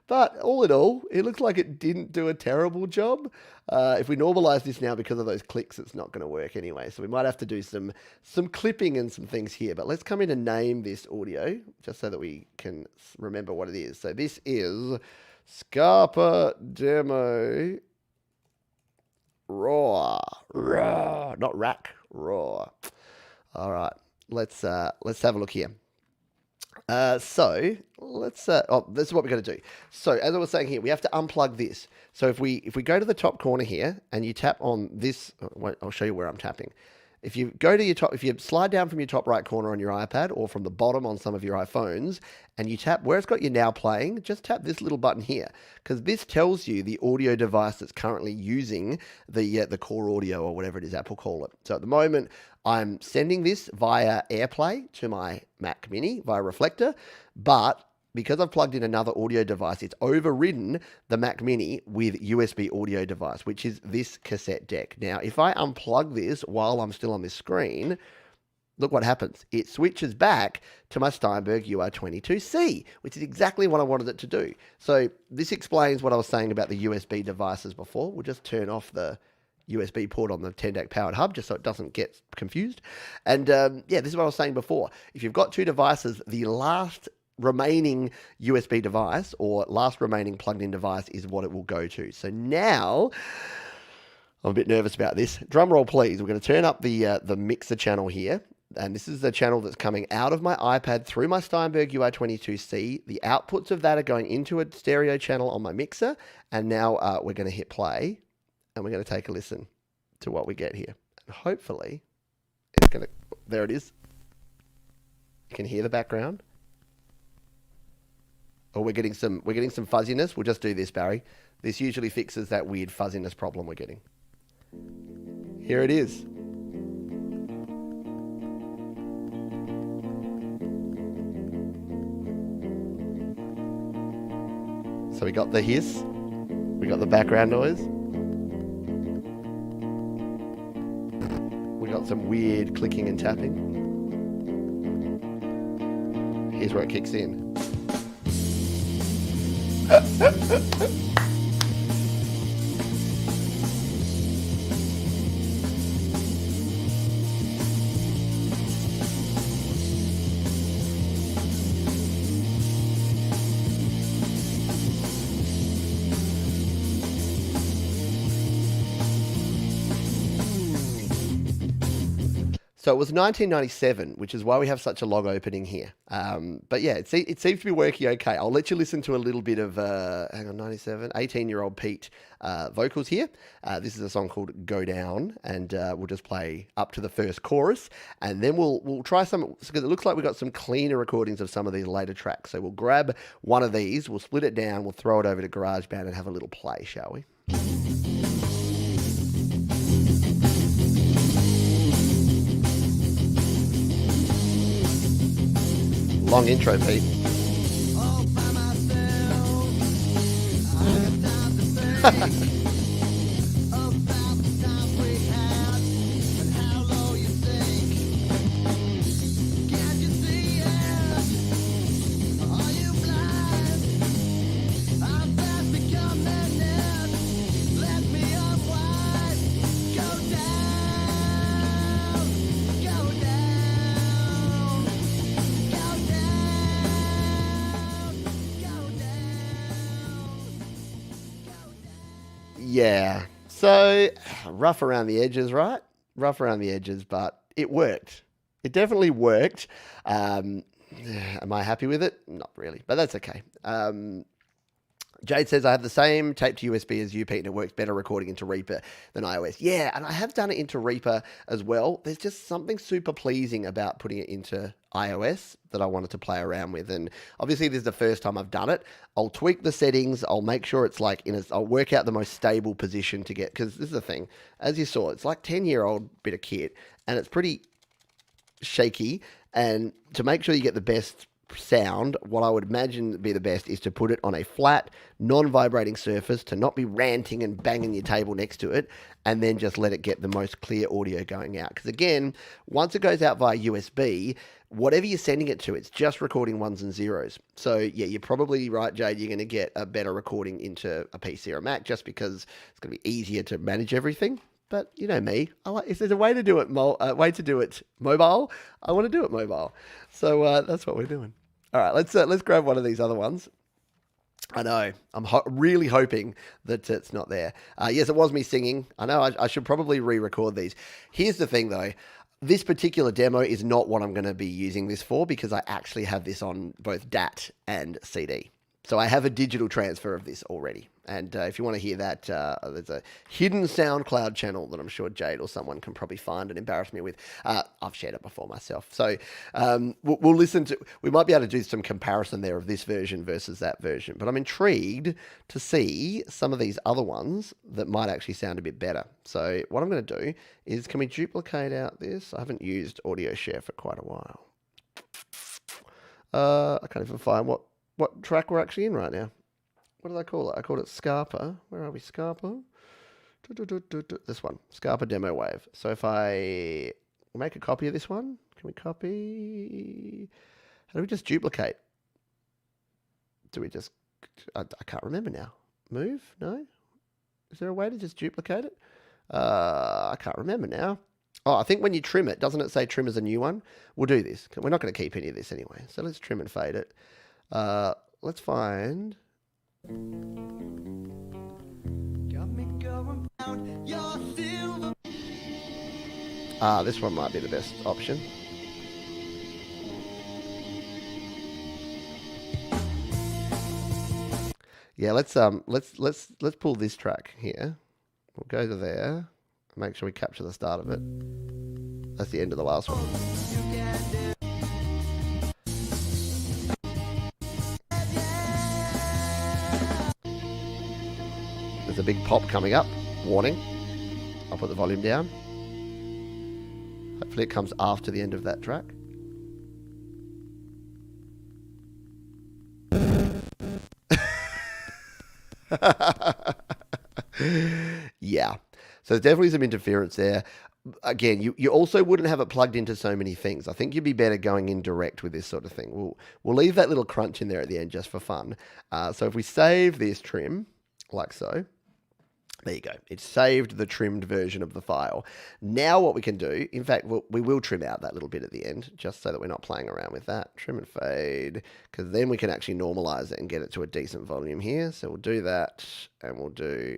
But all in all, it looks like it didn't do a terrible job. If we normalize this now because of those clicks, it's not going to work anyway. So we might have to do some clipping and some things here. But let's come in and name this audio just so that we can remember what it is. So this is Scarpa Demo Raw. Raw. Not rack. Raw. All right. Let's have a look here. So let's, this is what we're going to do. So as I was saying here, we have to unplug this. So if we go to the top corner here and you tap on this, I'll show you where I'm tapping. If you go to your top, if you slide down from your top right corner on your iPad or from the bottom on some of your iPhones and you tap where it's got you now playing, just tap this little button here because this tells you the audio device that's currently using the core audio or whatever it is Apple call it. So at the moment, I'm sending this via AirPlay to my Mac Mini via Reflector, but because I've plugged in another audio device, it's overridden the Mac Mini with USB audio device, which is this cassette deck. Now, if I unplug this while I'm still on this screen, look what happens. It switches back to my Steinberg UR22C, which is exactly what I wanted it to do. So this explains what I was saying about the USB devices before. We'll just turn off the USB port on the 10-DAC powered hub just so it doesn't get confused. And yeah, this is what I was saying before. If you've got two devices, the last remaining USB device or last remaining plugged in device is what it will go to. So now I'm a bit nervous about this. Drum roll, please. We're going to turn up the mixer channel here. And this is the channel that's coming out of my iPad through my Steinberg UR22C. The outputs of that are going into a stereo channel on my mixer. And now we're going to hit play. And we're going to take a listen to what we get here. And hopefully, it's going to... There it is. You can hear the background. Oh, we're getting some fuzziness. We'll just do this, Barry. This usually fixes that weird fuzziness problem we're getting. Here it is. So we got the hiss, we got the background noise, we got some weird clicking and tapping. Here's where it kicks in. So it was 1997, which is why we have such a long opening here. But yeah, it seems to be working okay. I'll let you listen to a little bit of, 18-year-old Pete vocals here. This is a song called Go Down, and we'll just play up to the first chorus, and then we'll try some, because it looks like we've got some cleaner recordings of some of these later tracks. So we'll grab one of these, we'll split it down, we'll throw it over to GarageBand and have a little play, shall we? Long intro, Pete. All by myself, I have time to think about the time we had and how low you sink. Can't you see it? Are you blind? I'm fast becoming it. Let me unwind. Go down, go down, go down. Yeah, so rough around the edges, right? Rough around the edges, but it worked. It definitely worked. Am I happy with it? Not really, but that's okay. Jade says, I have the same tape to USB as you, Pete, and it works better recording into Reaper than iOS. Yeah, and I have done it into Reaper as well. There's just something super pleasing about putting it into iOS that I wanted to play around with. And obviously, this is the first time I've done it. I'll tweak the settings. I'll make sure it's like I'll work out the most stable position to get, because this is the thing. As you saw, it's like 10-year-old bit of kit, and it's pretty shaky. And to make sure you get the best sound, what I would imagine would be the best is to put it on a flat, non-vibrating surface, to not be ranting and banging your table next to it, and then just let it get the most clear audio going out. Because again, once it goes out via USB, whatever you're sending it to, it's just recording ones and zeros. So yeah, you're probably right, Jade, you're going to get a better recording into a PC or a Mac, just because it's going to be easier to manage everything. But you know me, if there's a way to do it, mobile, I want to do it mobile. So that's what we're doing. All right, let's grab one of these other ones. I know, I'm really hoping that it's not there. Yes, it was me singing. I know I should probably re-record these. Here's the thing though. This particular demo is not what I'm going to be using this for, because I actually have this on both DAT and CD. So I have a digital transfer of this already. And if you want to hear that, there's a hidden SoundCloud channel that I'm sure Jade or someone can probably find and embarrass me with. I've shared it before myself. So we'll listen to, we might be able to do some comparison there of this version versus that version. But I'm intrigued to see some of these other ones that might actually sound a bit better. So what I'm going to do is, can we duplicate out this? I haven't used Audio Share for quite a while. I can't even find what track we're actually in right now. What did I call it? I called it Scarpa. Where are we? Scarpa? This one. Scarpa Demo Wave. So if I make a copy of this one, Can we copy? How do we just duplicate? Do we just, I can't remember now. Move? No? Is there a way to just duplicate it? I can't remember now. Oh, I think when you trim it, doesn't it say trim as a new one? We'll do this. We're not going to keep any of this anyway. So let's trim and fade it. Let's find... this one might be the best option. Yeah, let's pull this track here. We'll go to there. Make sure we capture the start of it. That's the end of the last one. There's a big pop coming up. Warning. I'll put the volume down. Hopefully it comes after the end of that track. Yeah. So there's definitely some interference there. Again, you also wouldn't have it plugged into so many things. I think you'd be better going in direct with this sort of thing. We'll leave that little crunch in there at the end just for fun. So if we save this trim, like so, there you go. It's saved the trimmed version of the file. Now what we can do, in fact, we will trim out that little bit at the end, just so that we're not playing around with that. Trim and fade, because then we can actually normalize it and get it to a decent volume here. So we'll do that, and we'll do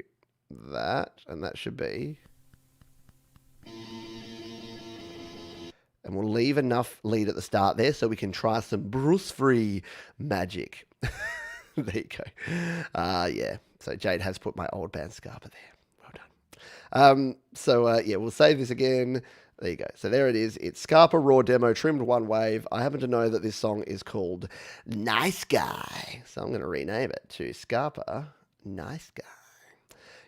that, and that should be... And we'll leave enough lead at the start there so we can try some Bruce-free magic. There you go. Yeah. So Jade has put my old band Scarpa there. Well done. Yeah, we'll save this again. There you go. So there it is. It's Scarpa Raw Demo, trimmed one wave. I happen to know that this song is called Nice Guy. So I'm going to rename it to Scarpa Nice Guy.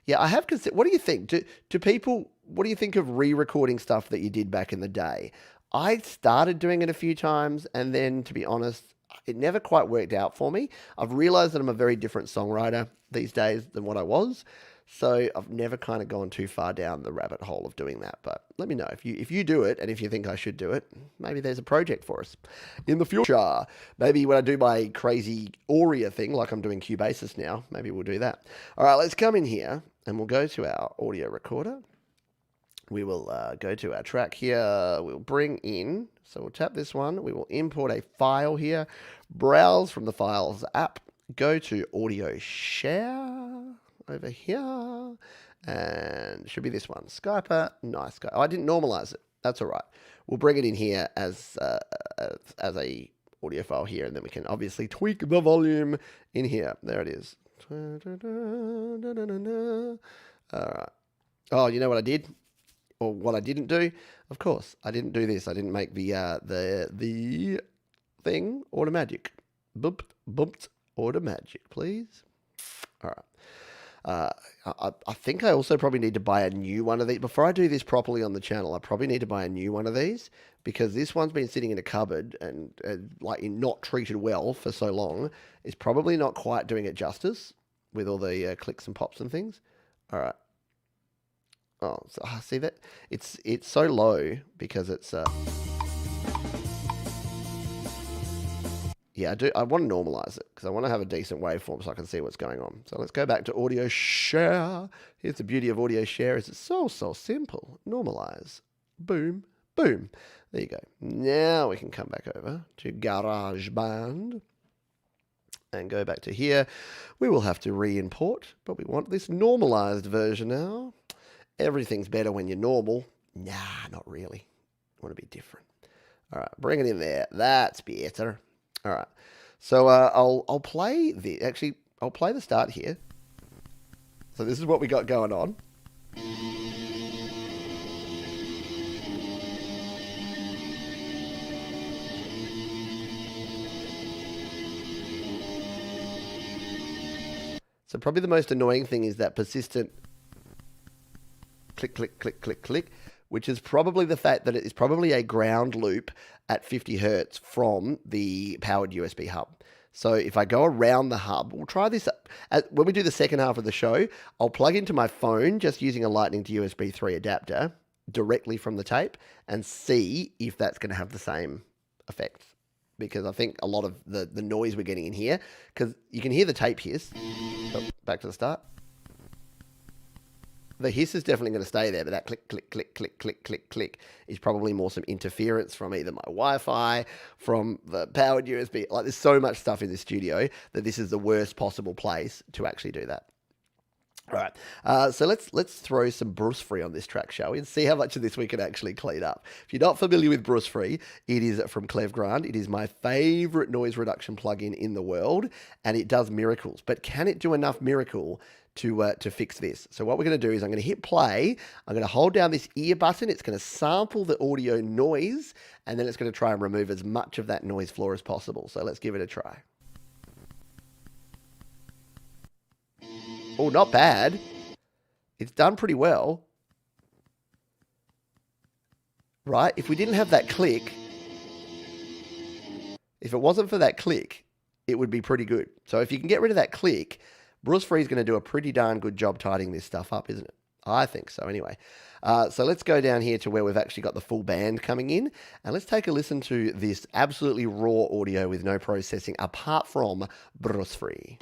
Yeah, I have considered. What do you think? Do people, what do you think of re-recording stuff that you did back in the day? I started doing it a few times, and then, to be honest, it never quite worked out for me. I've realized that I'm a very different songwriter these days than what I was. So I've never kind of gone too far down the rabbit hole of doing that. But let me know if you do it, and if you think I should do it, maybe there's a project for us in the future. Maybe when I do my crazy Auria thing, like I'm doing Cubasis now, maybe we'll do that. All right, let's come in here, and we'll go to our audio recorder. We will go to our track here. We'll bring in, so we'll tap this one. We will import a file here. Browse from the Files app. Go to Audio Share over here. And it should be this one. Skyper, Nice Guy. Oh, I didn't normalize it. That's all right. We'll bring it in here as a audio file here, and then we can obviously tweak the volume in here. There it is. All right. Oh, you know what I did? Or what I didn't do? Of course, I didn't do this. I didn't make the thing automatic. Bumped automatic, please. All right. I think I also probably need to buy a new one of these. Before I do this properly on the channel, I probably need to buy a new one of these, because this one's been sitting in a cupboard and like not treated well for so long. It's probably not quite doing it justice with all the clicks and pops and things. All right. Oh, so, see that? It's so low because it's... Yeah, I want to normalize it because I want to have a decent waveform so I can see what's going on. So let's go back to Audio Share. Here's the beauty of Audio Share is it's so simple. Normalize. Boom. Boom. There you go. Now we can come back over to GarageBand and go back to here. We will have to re-import, but we want this normalized version now. Everything's better when you're normal. Nah, not really. I want to be different. All right, bring it in there. That's better. All right. So I'll play the... Actually, I'll play the start here. So this is what we got going on. So probably the most annoying thing is that persistent... click, click, click, click, click, which is probably the fact that it is probably a ground loop at 50 hertz from the powered USB hub. So if I go around the hub, we'll try this. When we do the second half of the show, I'll plug into my phone just using a Lightning to USB 3 adapter. directly from the tape and see if that's going to have the same effects. Because I think a lot of the noise we're getting in here, because you can hear the tape hiss. Oh, back to the start. The hiss is definitely going to stay there, but that click, click, click, click, click, click, click is probably more some interference from either my Wi-Fi, from the powered USB. Like, there's so much stuff in this studio that this is the worst possible place to actually do that. All right, so let's throw some Bruce Free on this track, shall we, and see how much of this we can actually clean up. If you're not familiar with Bruce Free, it is from Cleve Grand. It is my favorite noise reduction plugin in the world, and it does miracles. But can it do enough miracle to fix this? So what we're going to do is I'm going to hit play. I'm going to hold down this ear button. It's going to sample the audio noise, and then it's going to try and remove as much of that noise floor as possible. So let's give it a try. Oh, not bad. It's done pretty well. Right? If we didn't have that click, if it wasn't for that click, it would be pretty good. So if you can get rid of that click, Bruce Free is going to do a pretty darn good job tidying this stuff up, isn't it? I think so anyway. So let's go down here to where we've actually got the full band coming in, and let's take a listen to this absolutely raw audio with no processing apart from Bruce Free.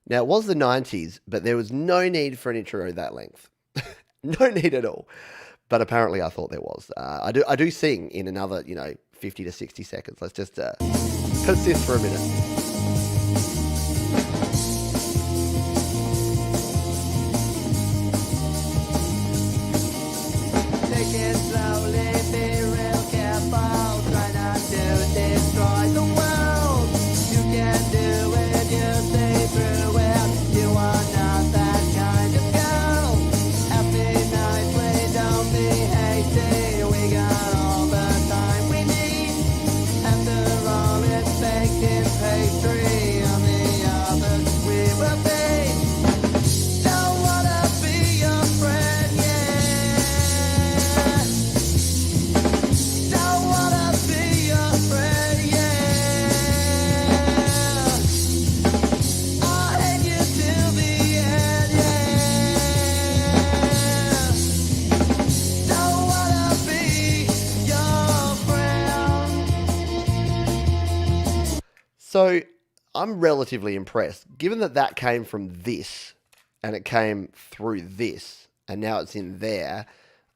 Now, it was the 90s, but there was no need for an intro that length. No need at all. But apparently I thought there was. I do sing in another, 50 to 60 seconds. Let's just persist for a minute. Take it slowly, be real careful. Try not to destroy the world. You can do it, you stay through it. You are not that kind of girl. Happy nicely, don't be hasty. We got all the time we need. After all, it's baked in pastry. On the others we will be. Don't wanna be your friend, yeah. Don't wanna be your friend, yeah. I'll hate you till the end, yeah. Don't wanna be your friend. So I'm relatively impressed, given that that came from this, and it came through this, and now it's in there.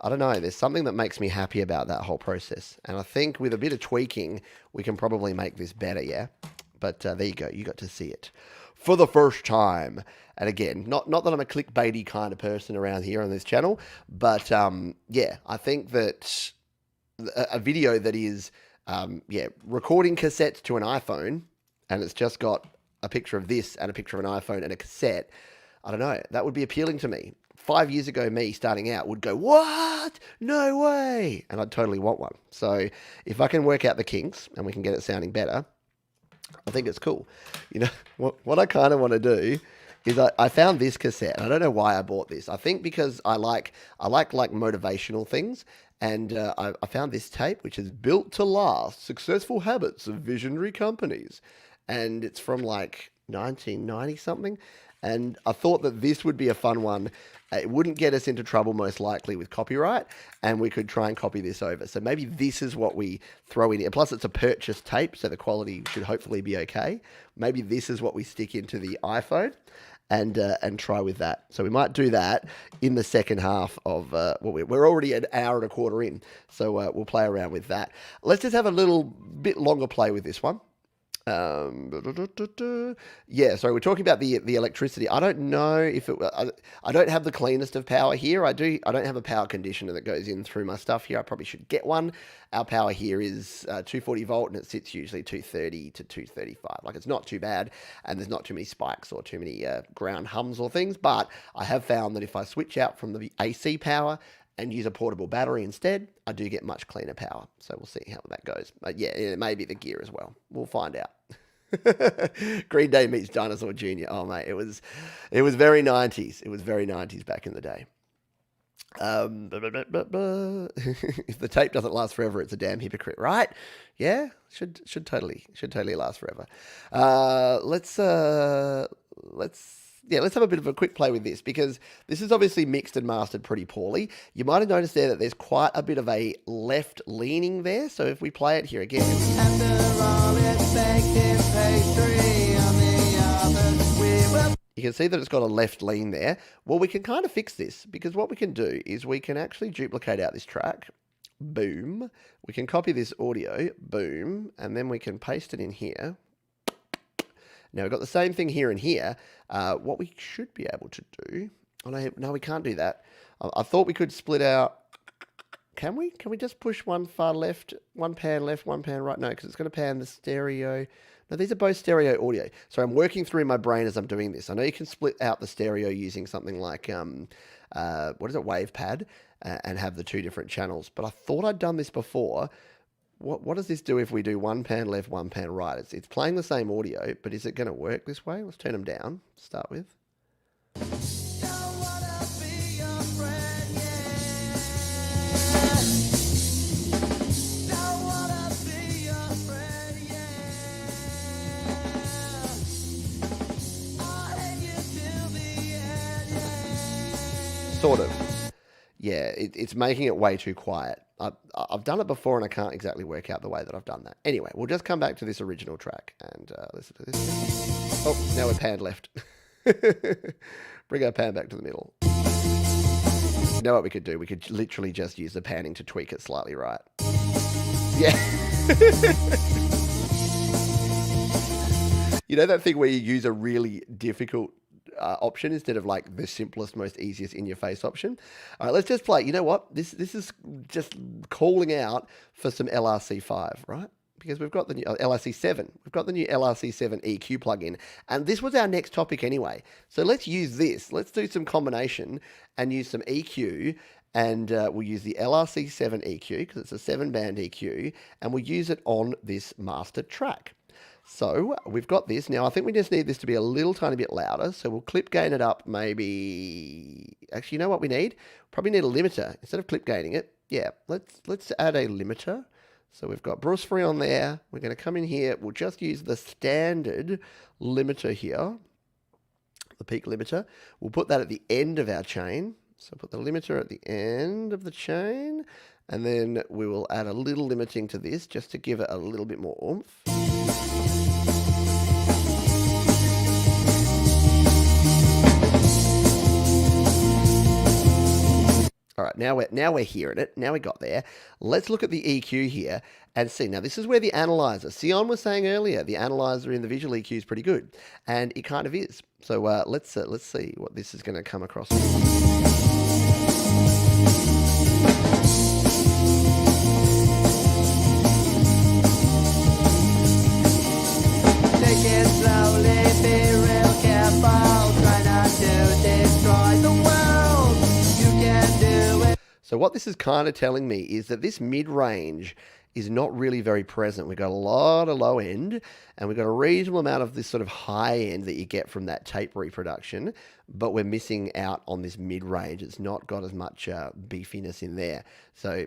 I don't know, there's something that makes me happy about that whole process. And I think with a bit of tweaking, we can probably make this better, yeah? But there you go, you got to see it for the first time. And again, not that I'm a clickbaity kind of person around here on this channel, but yeah, I think that a video that is, recording cassettes to an iPhone, and it's just got a picture of this and a picture of an iPhone and a cassette, I don't know, that would be appealing to me. 5 years ago, me starting out would go, what? No way. And I'd totally want one. So if I can work out the kinks and we can get it sounding better, I think it's cool. What I kind of want to do is I found this cassette, and I don't know why I bought this. I think because I like motivational things, and I found this tape, which is Built to Last: Successful Habits of Visionary Companies. And it's from like 1990 something. And I thought that this would be a fun one. It wouldn't get us into trouble most likely with copyright, and we could try and copy this over. So maybe this is what we throw in here. Plus it's a purchase tape, so the quality should hopefully be okay. Maybe this is what we stick into the iPhone and try with that. So we might do that in the second half of, we're already an hour and a quarter in, so we'll play around with that. Let's just have a little bit longer play with this one. Yeah, so we're talking about the electricity. I don't know if I don't have the cleanest of power here. I don't have a power conditioner that goes in through my stuff here. I probably should get one. Our power here is 240 volt, and it sits usually 230 to 235. Like, it's not too bad, and there's not too many spikes or too many ground hums or things. But I have found that if I switch out from the AC power and use a portable battery instead, I do get much cleaner power. So we'll see how that goes. But yeah, it may be the gear as well. We'll find out. Green Day meets Dinosaur Jr. Oh mate, it was very 90s. It was very 90s back in the day. If the tape doesn't last forever, it's a damn hypocrite, right? Yeah, should totally last forever. Let's have a bit of a quick play with this, because this is obviously mixed and mastered pretty poorly. You might have noticed there that there's quite a bit of a left leaning there. So if we play it here again. After all, it's baked in pastry on the oven. You can see that it's got a left lean there. Well, we can kind of fix this, because what we can do is we can actually duplicate out this track. Boom. We can copy this audio. Boom. And then we can paste it in here. Now, we've got the same thing here and here. What we should be able to do... Oh, no, we can't do that. I thought we could split out... Can we? Can we just push one far left, one pan right? No, because it's going to pan the stereo... No, these are both stereo audio. So I'm working through my brain as I'm doing this. I know you can split out the stereo using something like, WavePad, and have the two different channels. But I thought I'd done this before. What does this do if we do one pan left, one pan right? It's playing the same audio, but is it going to work this way? Let's turn them down to start with. Sort of. Yeah, it's making it way too quiet. I've done it before and I can't exactly work out the way that I've done that. Anyway, we'll just come back to this original track and listen to this. Oh, now we're panned left. Bring our pan back to the middle. You know what we could do? We could literally just use the panning to tweak it slightly right. Yeah. You know that thing where you use a really difficult option instead of like the simplest, most easiest in-your-face option? All right, let's just play. You know what? This is just calling out for some LRC5, right? Because we've got the new LRC7. We've got the new LRC7 EQ plugin, and this was our next topic anyway. So let's use this. Let's do some combination and use some EQ, and we'll use the LRC7 EQ because it's a 7-band EQ, and we'll use it on this master track. So we've got this. Now, I think we just need this to be a little tiny bit louder. So we'll clip gain it up maybe... Actually, you know what we need? Probably need a limiter. Instead of clip gaining it, yeah, let's add a limiter. So we've got Bruce Free on there. We're going to come in here. We'll just use the standard limiter here, the peak limiter. We'll put that at the end of our chain. So put the limiter at the end of the chain. And then we will add a little limiting to this just to give it a little bit more oomph. All right, now we're hearing it. Now we got there. Let's look at the EQ here and see. Now, this is where the analyzer, Sion was saying earlier, the analyzer in the visual EQ is pretty good, and it kind of is. So let's see what this is going to come across. Take it slowly, be real careful, try not to destroy the world. You can do it. So what this is kind of telling me is that this mid-range is not really very present. We've got a lot of low end, and we've got a reasonable amount of this sort of high end that you get from that tape reproduction, but we're missing out on this mid-range. It's not got as much beefiness in there. So,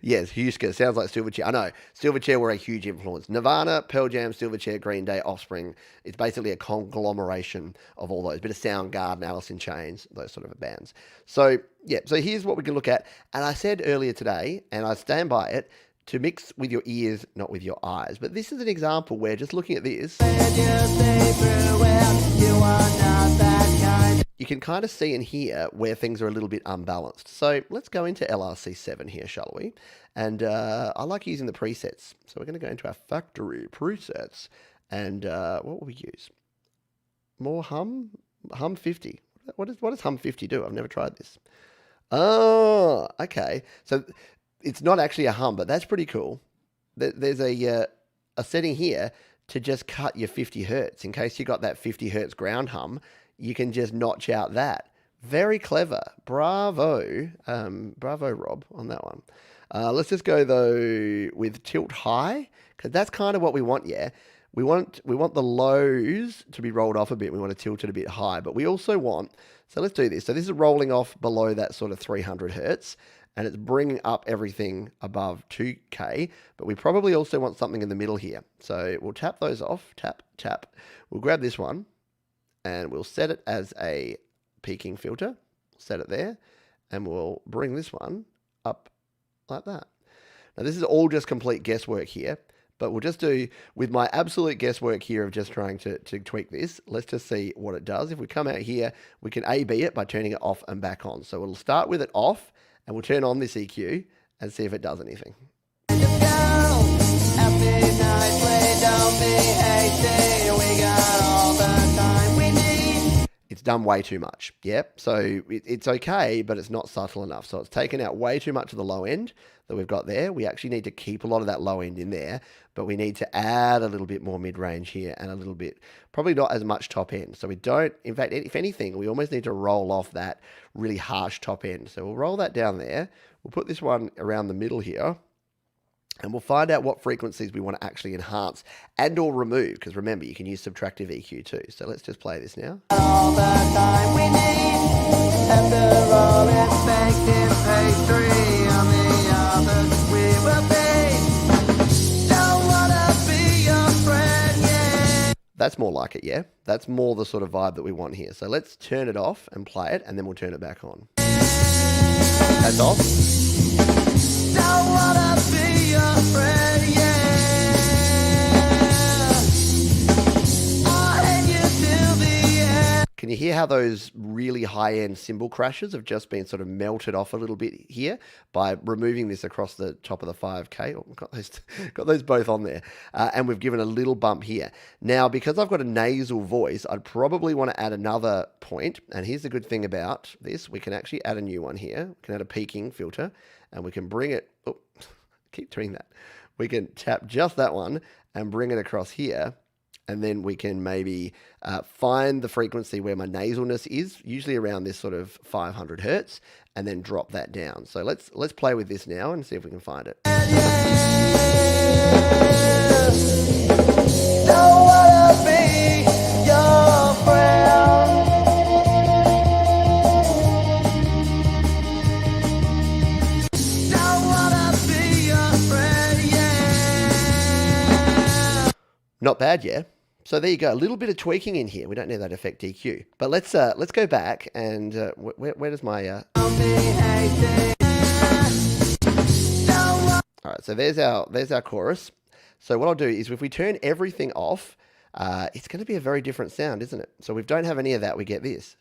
yes, Husker, sounds like Silverchair. I know, Silverchair were a huge influence. Nirvana, Pearl Jam, Silverchair, Green Day, Offspring. It's basically a conglomeration of all those. Bit of Soundgarden, Alice in Chains, those sort of bands. So, yeah, so here's what we can look at. And I said earlier today, and I stand by it, to mix with your ears, not with your eyes. But this is an example where just looking at this, you can kind of see and hear where things are a little bit unbalanced. So let's go into LRC7 here, shall we? And I like using the presets. So we're going to go into our factory presets. And what will we use? More hum? Hum 50. What does hum 50 do? I've never tried this. Oh, okay. So it's not actually a hum, but that's pretty cool. There's a setting here to just cut your 50 hertz. In case you got that 50 hertz ground hum, you can just notch out that. Very clever. Bravo. Bravo, Rob, on that one. Let's just go though with tilt high, because that's kind of what we want. Yeah, we want the lows to be rolled off a bit. We want to tilt it a bit high, but we also want. So let's do this. So this is rolling off below that sort of 300 hertz, and it's bringing up everything above 2K. But we probably also want something in the middle here. So we'll tap those off. Tap, tap. We'll grab this one, and we'll set it as a peaking filter. Set it there, and we'll bring this one up like that. Now this is all just complete guesswork here, but we'll just do with my absolute guesswork here of just trying to tweak this. Let's just see what it does. If we come out here, we can A/B it by turning it off and back on. So we'll start with it off, and we'll turn on this EQ and see if it does anything. It's done way too much. Yep. So it's okay, but it's not subtle enough. So it's taken out way too much of the low end that we've got there. We actually need to keep a lot of that low end in there, but we need to add a little bit more mid-range here and a little bit, probably not as much top end. So we don't, in fact, if anything, we almost need to roll off that really harsh top end. So we'll roll that down there. We'll put this one around the middle here. And we'll find out what frequencies we want to actually enhance and or remove, because remember, you can use subtractive EQ too. So let's just play this now. All the time we need, after all expecting pastry on the others we will be. Don't wanna be your friend, yeah. That's more like it, yeah? That's more the sort of vibe that we want here. So let's turn it off and play it, and then we'll turn it back on. That's off. Don't wanna be your friend, yeah. I'll hang you till the end. Can you hear how those really high-end cymbal crashes have just been sort of melted off a little bit here by removing this across the top of the 5K? Oh, got those both on there. And we've given a little bump here. Now, because I've got a nasal voice, I'd probably want to add another point. And here's the good thing about this. We can actually add a new one here. We can add a peaking filter. And we can bring it, oh, keep doing that. We can tap just that one and bring it across here. And then we can maybe find the frequency where my nasalness is, usually around this sort of 500 hertz, and then drop that down. So let's play with this now and see if we can find it. Don't wanna be your friend. Not bad, yeah. So there you go, a little bit of tweaking in here. We don't need that effect EQ. But let's go back and where does my all right, so there's our chorus. So what I'll do is if we turn everything off, it's going to be a very different sound, isn't it? So if we don't have any of that, we get this.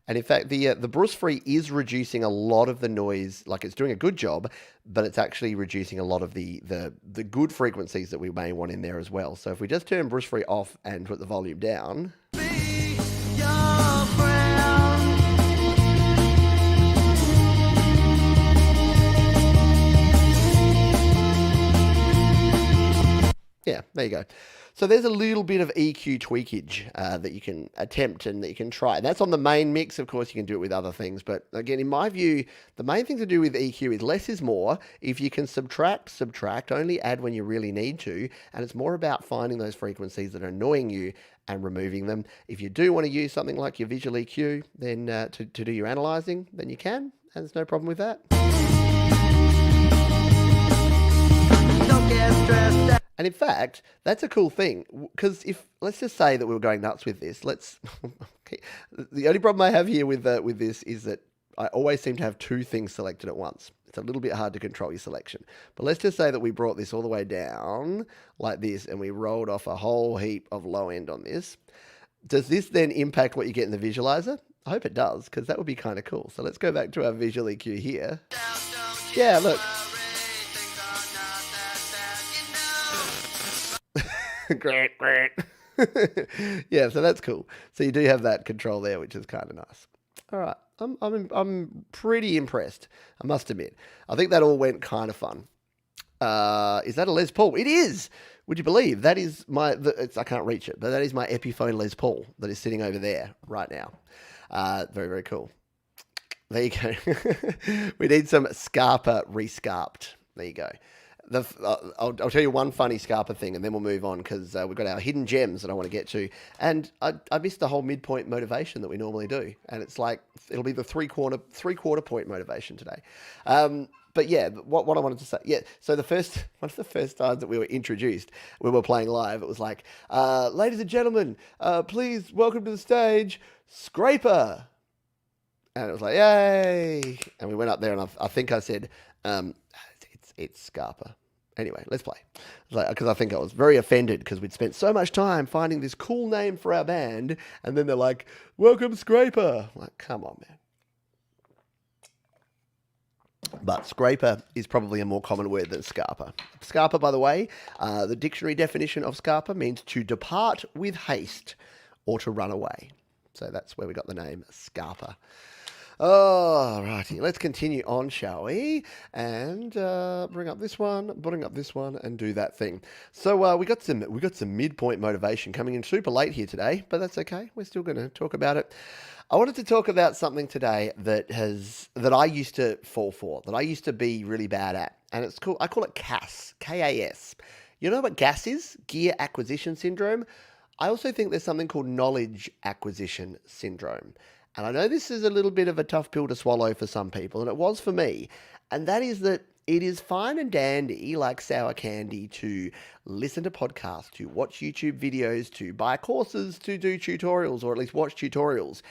And in fact, the Bruce Free is reducing a lot of the noise. Like it's doing a good job, but it's actually reducing a lot of the good frequencies that we may want in there as well. So if we just turn Bruce Free off and put the volume down. Yeah, there you go. So there's a little bit of EQ tweakage that you can attempt and that you can try. And that's on the main mix. Of course, you can do it with other things. But again, in my view, the main thing to do with EQ is less is more. If you can subtract, only add when you really need to. And it's more about finding those frequencies that are annoying you and removing them. If you do want to use something like your visual EQ, then to do your analyzing, then you can. And there's no problem with that. Don't get stressed out. And in fact, that's a cool thing, because if let's just say that we were going nuts with this, okay, the only problem I have here with this is that I always seem to have two things selected at once. It's a little bit hard to control your selection. But let's just say that we brought this all the way down like this, and we rolled off a whole heap of low end on this. Does this then impact what you get in the visualizer? I hope it does, because that would be kind of cool. So let's go back to our visual EQ here. Yeah, look. Great. Yeah, so that's cool. So you do have that control there, which is kind of nice. All right, I'm pretty impressed. I must admit. I think that all went kind of fun. Is that a Les Paul? It is. Would you believe that is I can't reach it, but that is my Epiphone Les Paul that is sitting over there right now. Very, very cool. There you go. We need some Scarpa rescarped. There you go. I'll tell you one funny Scarpa thing, and then we'll move on because we've got our hidden gems that I want to get to. And I missed the whole midpoint motivation that we normally do, and it's like it'll be the three quarter point motivation today. But yeah, what I wanted to say, yeah. So one of the first times that we were introduced, we were playing live. It was like, ladies and gentlemen, please welcome to the stage, Scraper. And it was like, yay! And we went up there, and I think I said, it's Scarpa. Anyway, let's play. Because I think I was very offended because we'd spent so much time finding this cool name for our band, and then they're like, welcome, Scraper. I'm like, come on, man. But scraper is probably a more common word than scarpa. Scarpa, by the way, the dictionary definition of scarpa means to depart with haste or to run away. So that's where we got the name Scarpa. Oh, righty. Let's continue on, shall we? And bring up this one, and do that thing. So we got some midpoint motivation coming in super late here today, but that's okay. We're still going to talk about it. I wanted to talk about something today that I used to fall for, that I used to be really bad at, and it's cool. I call it CAS, K-A-S. You know what GAS is? Gear Acquisition Syndrome. I also think there's something called Knowledge Acquisition Syndrome. And I know this is a little bit of a tough pill to swallow for some people, and it was for me. And that is that it is fine and dandy, like sour candy, to listen to podcasts, to watch YouTube videos, to buy courses, to do tutorials, or at least watch tutorials.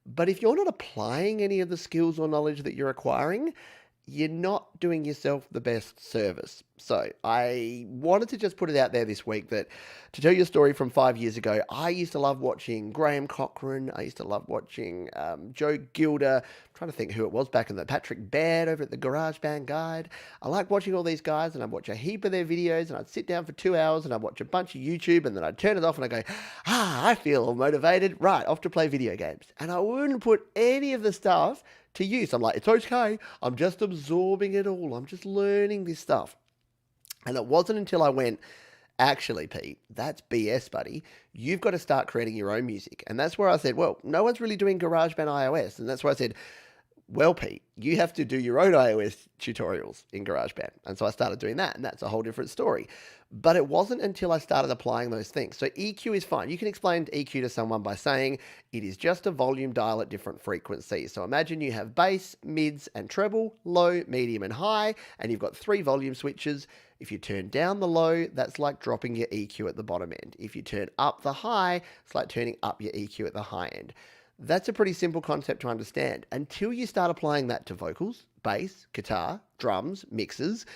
But if you're not applying any of the skills or knowledge that you're acquiring, you're not doing yourself the best service. So I wanted to just put it out there this week that to tell you a story from 5 years ago, I used to love watching Graham Cochran. I used to love watching Joe Gilder. I'm trying to think who it was back in the Patrick Baird over at the GarageBand Guide. I like watching all these guys, and I'd watch a heap of their videos, and I'd sit down for 2 hours and I'd watch a bunch of YouTube, and then I'd turn it off and I'd go, I feel all motivated. Right, off to play video games. And I wouldn't put any of the stuff to use. I'm like, it's okay. I'm just absorbing it all. I'm just learning this stuff. And it wasn't until I went, actually, Pete, that's BS, buddy. You've got to start creating your own music. And that's where I said, well, no one's really doing GarageBand iOS. And that's where I said, well, Pete, you have to do your own iOS tutorials in GarageBand. And so I started doing that, and that's a whole different story. But it wasn't until I started applying those things. So EQ is fine. You can explain EQ to someone by saying it is just a volume dial at different frequencies. So imagine you have bass, mids, and treble, low, medium, and high, and you've got 3 volume switches. If you turn down the low, that's like dropping your EQ at the bottom end. If you turn up the high, it's like turning up your EQ at the high end. That's a pretty simple concept to understand. Until you start applying that to vocals, bass, guitar, drums, mixes,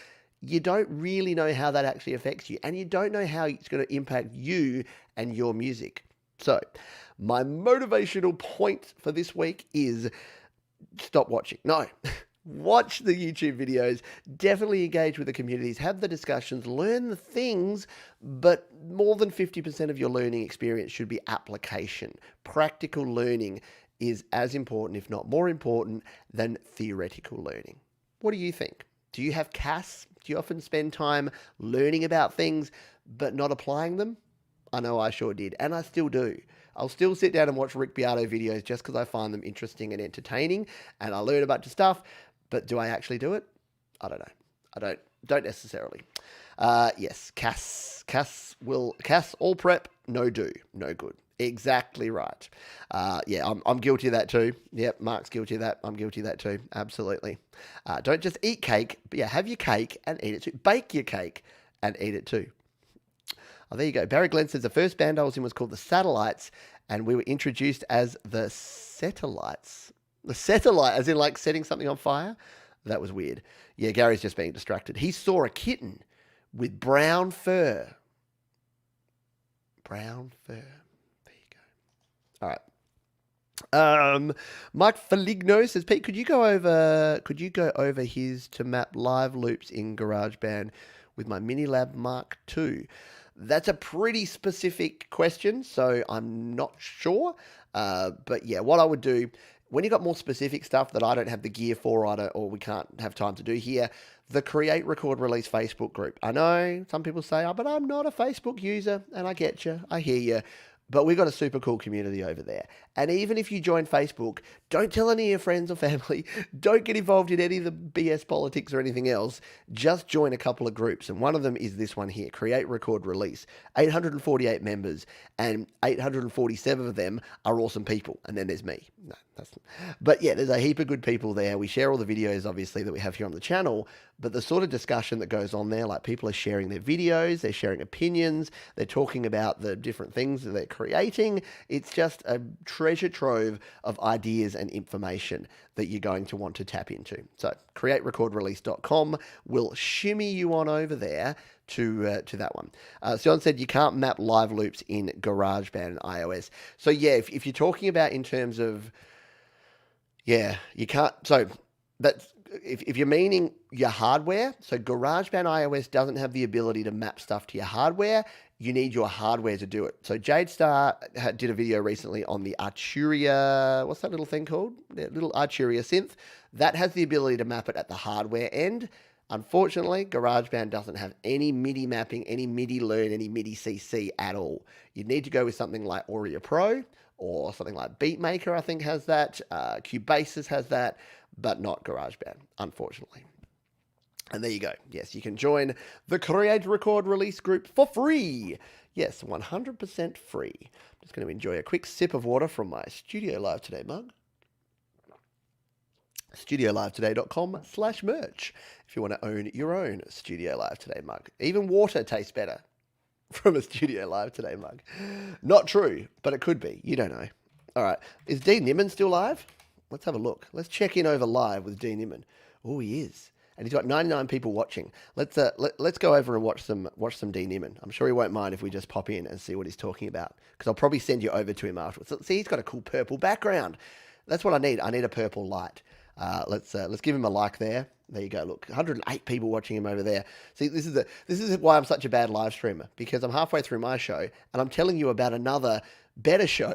you don't really know how that actually affects you, and you don't know how it's going to impact you and your music. So, my motivational point for this week is stop watching. No. Watch the YouTube videos, definitely engage with the communities, have the discussions, learn the things, but more than 50% of your learning experience should be application. Practical learning is as important, if not more important, than theoretical learning. What do you think? Do you have CAS? Do you often spend time learning about things but not applying them? I know I sure did, and I still do. I'll still sit down and watch Rick Beato videos just because I find them interesting and entertaining, and I learn a bunch of stuff. But do I actually do it? I don't know. I don't necessarily. Yes, CAS all prep, no do, no good. Exactly right. Yeah, I'm guilty of that too. Yep, Mark's guilty of that. I'm guilty of that too. Absolutely. Don't just eat cake, but yeah, have your cake and eat it too. Bake your cake and eat it too. Oh, there you go. Barry Glenn says the first band I was in was called the Satellites, and we were introduced as the Satellites. The satellite, as in like setting something on fire? That was weird. Yeah, Gary's just being distracted. He saw a kitten with brown fur. Brown fur. There you go. All right. Mike Feligno says, Pete, could you go over his to map live loops in GarageBand with my Minilab Mark II? That's a pretty specific question, so I'm not sure. But yeah, what I would do when you got more specific stuff that I don't have the gear for, or we can't have time to do here, the Create, Record, Release Facebook group. I know some people say, oh, but I'm not a Facebook user, and I get you, I hear you. But we've got a super cool community over there. And even if you join Facebook, don't tell any of your friends or family. Don't get involved in any of the BS politics or anything else. Just join a couple of groups. And one of them is this one here, Create, Record, Release. 848 members, and 847 of them are awesome people. And then there's me. No, that's not. But yeah, there's a heap of good people there. We share all the videos, obviously, that we have here on the channel. But the sort of discussion that goes on there, like people are sharing their videos, they're sharing opinions, they're talking about the different things that they're creating. It's just a treasure trove of ideas and information that you're going to want to tap into. So createrecordrelease.com will shimmy you on over there to that one. Sion said you can't map live loops in GarageBand and iOS. So yeah, if you're talking about in terms of, yeah, you can't. So that's, if you're meaning your hardware, so GarageBand iOS doesn't have the ability to map stuff to your hardware. You need your hardware to do it. So Jade Star did a video recently on the Arturia, what's that little thing called? The little Arturia synth. That has the ability to map it at the hardware end. Unfortunately, GarageBand doesn't have any MIDI mapping, any MIDI learn, any MIDI CC at all. You'd need to go with something like Audio Pro or something like Beatmaker, I think has that. Cubasis has that, but not GarageBand, unfortunately. And there you go. Yes, you can join the Create, Record, Release group for free. Yes, 100% free. I'm just going to enjoy a quick sip of water from my Studio Live Today mug. StudioLiveToday.com/merch if you want to own your own Studio Live Today mug. Even water tastes better from a Studio Live Today mug. Not true, but it could be. You don't know. All right. Is Dean Nimmin still live? Let's have a look. Let's check in over live with Dean Nimmin. Oh, he is. And he's got 99 people watching. Let's go over and watch some Dean Nimmin. I'm sure he won't mind if we just pop in and see what he's talking about, because I'll probably send you over to him afterwards. See, he's got a cool purple background. That's what I need. I need a purple light. Let's give him a like there. There you go. Look, 108 people watching him over there. See, this is why I'm such a bad live streamer, because I'm halfway through my show and I'm telling you about another better show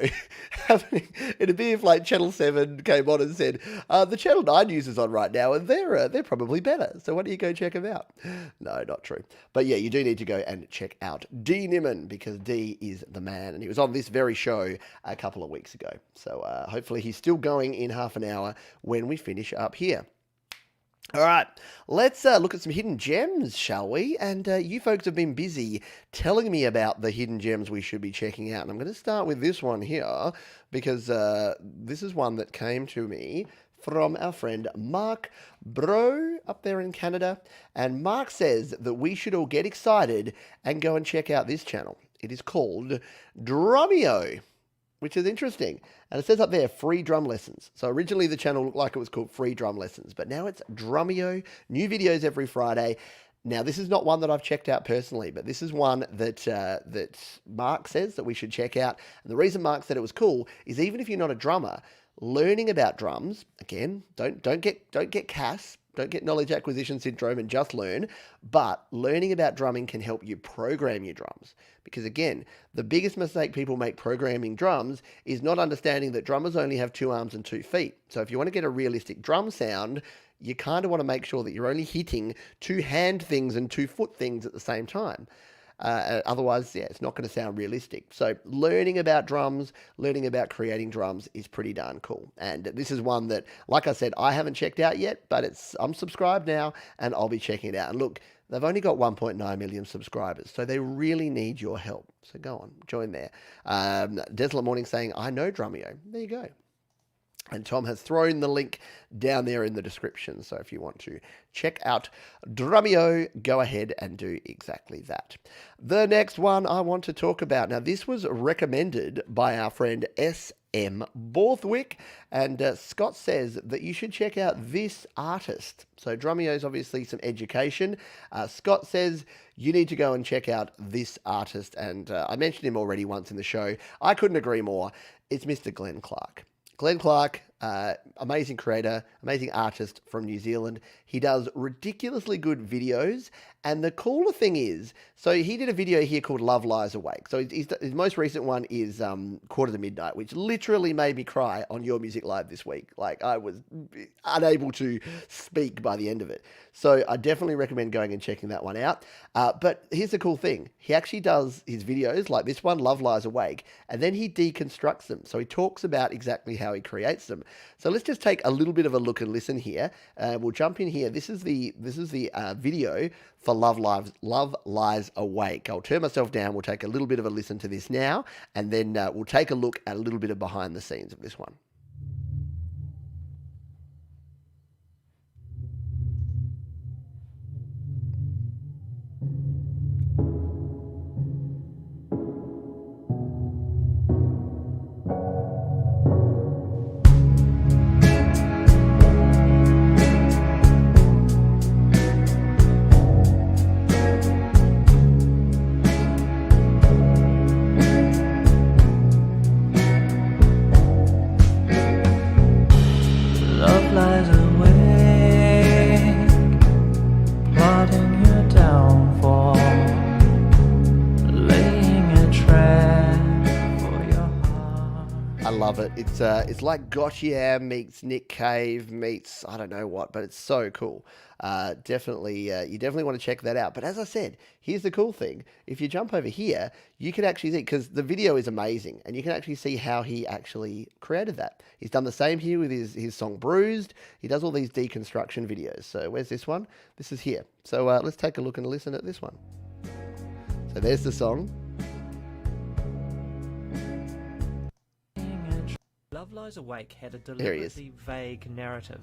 happening. It'd be if like Channel 7 came on and said, the Channel 9 news is on right now and they're probably better. So why don't you go check them out? No, not true. But yeah, you do need to go and check out D Nimmin, because D is the man. And he was on this very show a couple of weeks ago. So hopefully he's still going in half an hour when we finish up here. All right, let's look at some hidden gems, shall we? And you folks have been busy telling me about the hidden gems we should be checking out. And I'm going to start with this one here, because this is one that came to me from our friend Mark Bro up there in Canada. And Mark says that we should all get excited and go and check out this channel. It is called Drumeo, which is interesting. And it says up there, free drum lessons. So originally the channel looked like it was called Free Drum Lessons, but now it's Drumeo, new videos every Friday. Now, this is not one that I've checked out personally, but this is one that Mark says that we should check out. And the reason Mark said it was cool is, even if you're not a drummer, learning about drums, again, don't get CAS, don't get knowledge acquisition syndrome and just learn, but learning about drumming can help you program your drums. Because again, the biggest mistake people make programming drums is not understanding that drummers only have 2 arms and 2 feet. So if you want to get a realistic drum sound, you kind of want to make sure that you're only hitting 2 hand things and 2 foot things at the same time. Otherwise, yeah, it's not going to sound realistic. So learning about drums, learning about creating drums is pretty darn cool. And this is one that, like I said, I haven't checked out yet, but I'm subscribed now and I'll be checking it out. And look, they've only got 1.9 million subscribers, so they really need your help. So go on, join there. Desolate Morning saying, I know Drumeo. There you go. And Tom has thrown the link down there in the description. So if you want to check out Drumeo, go ahead and do exactly that. The next one I want to talk about. Now, this was recommended by our friend S.M. Borthwick. And Scott says that you should check out this artist. So Drumeo is obviously some education. Scott says you need to go and check out this artist. And I mentioned him already once in the show. I couldn't agree more. It's Mr. Glenn Clark. Glenn Clark, amazing creator, amazing artist from New Zealand. He does ridiculously good videos. And the cooler thing is, so he did a video here called Love Lies Awake. So his most recent one is Quarter to Midnight, which literally made me cry on Your Music Live this week. Like, I was unable to speak by the end of it. So I definitely recommend going and checking that one out. But here's the cool thing. He actually does his videos like this one, Love Lies Awake, and then he deconstructs them. So he talks about exactly how he creates them. So let's just take a little bit of a look and listen here. We'll jump in here. This is the video for Love Lies Awake. I'll turn myself down. We'll take a little bit of a listen to this now, and then we'll take a look at a little bit of behind the scenes of this one. Love lies awake, plotting your downfall, laying a trap for your heart. I love it. It's like Gotcha meets Nick Cave meets I don't know what, but it's so cool. Definitely, you definitely want to check that out. But as I said, here's the cool thing. If you jump over here, you can actually see, because the video is amazing, and you can actually see how he actually created that. He's done the same here with his song Bruised. He does all these deconstruction videos. So where's this one? This is here. So let's take a look and listen at this one. So there's the song. Love Lies Awake had a There he is. deliberately vague narrative.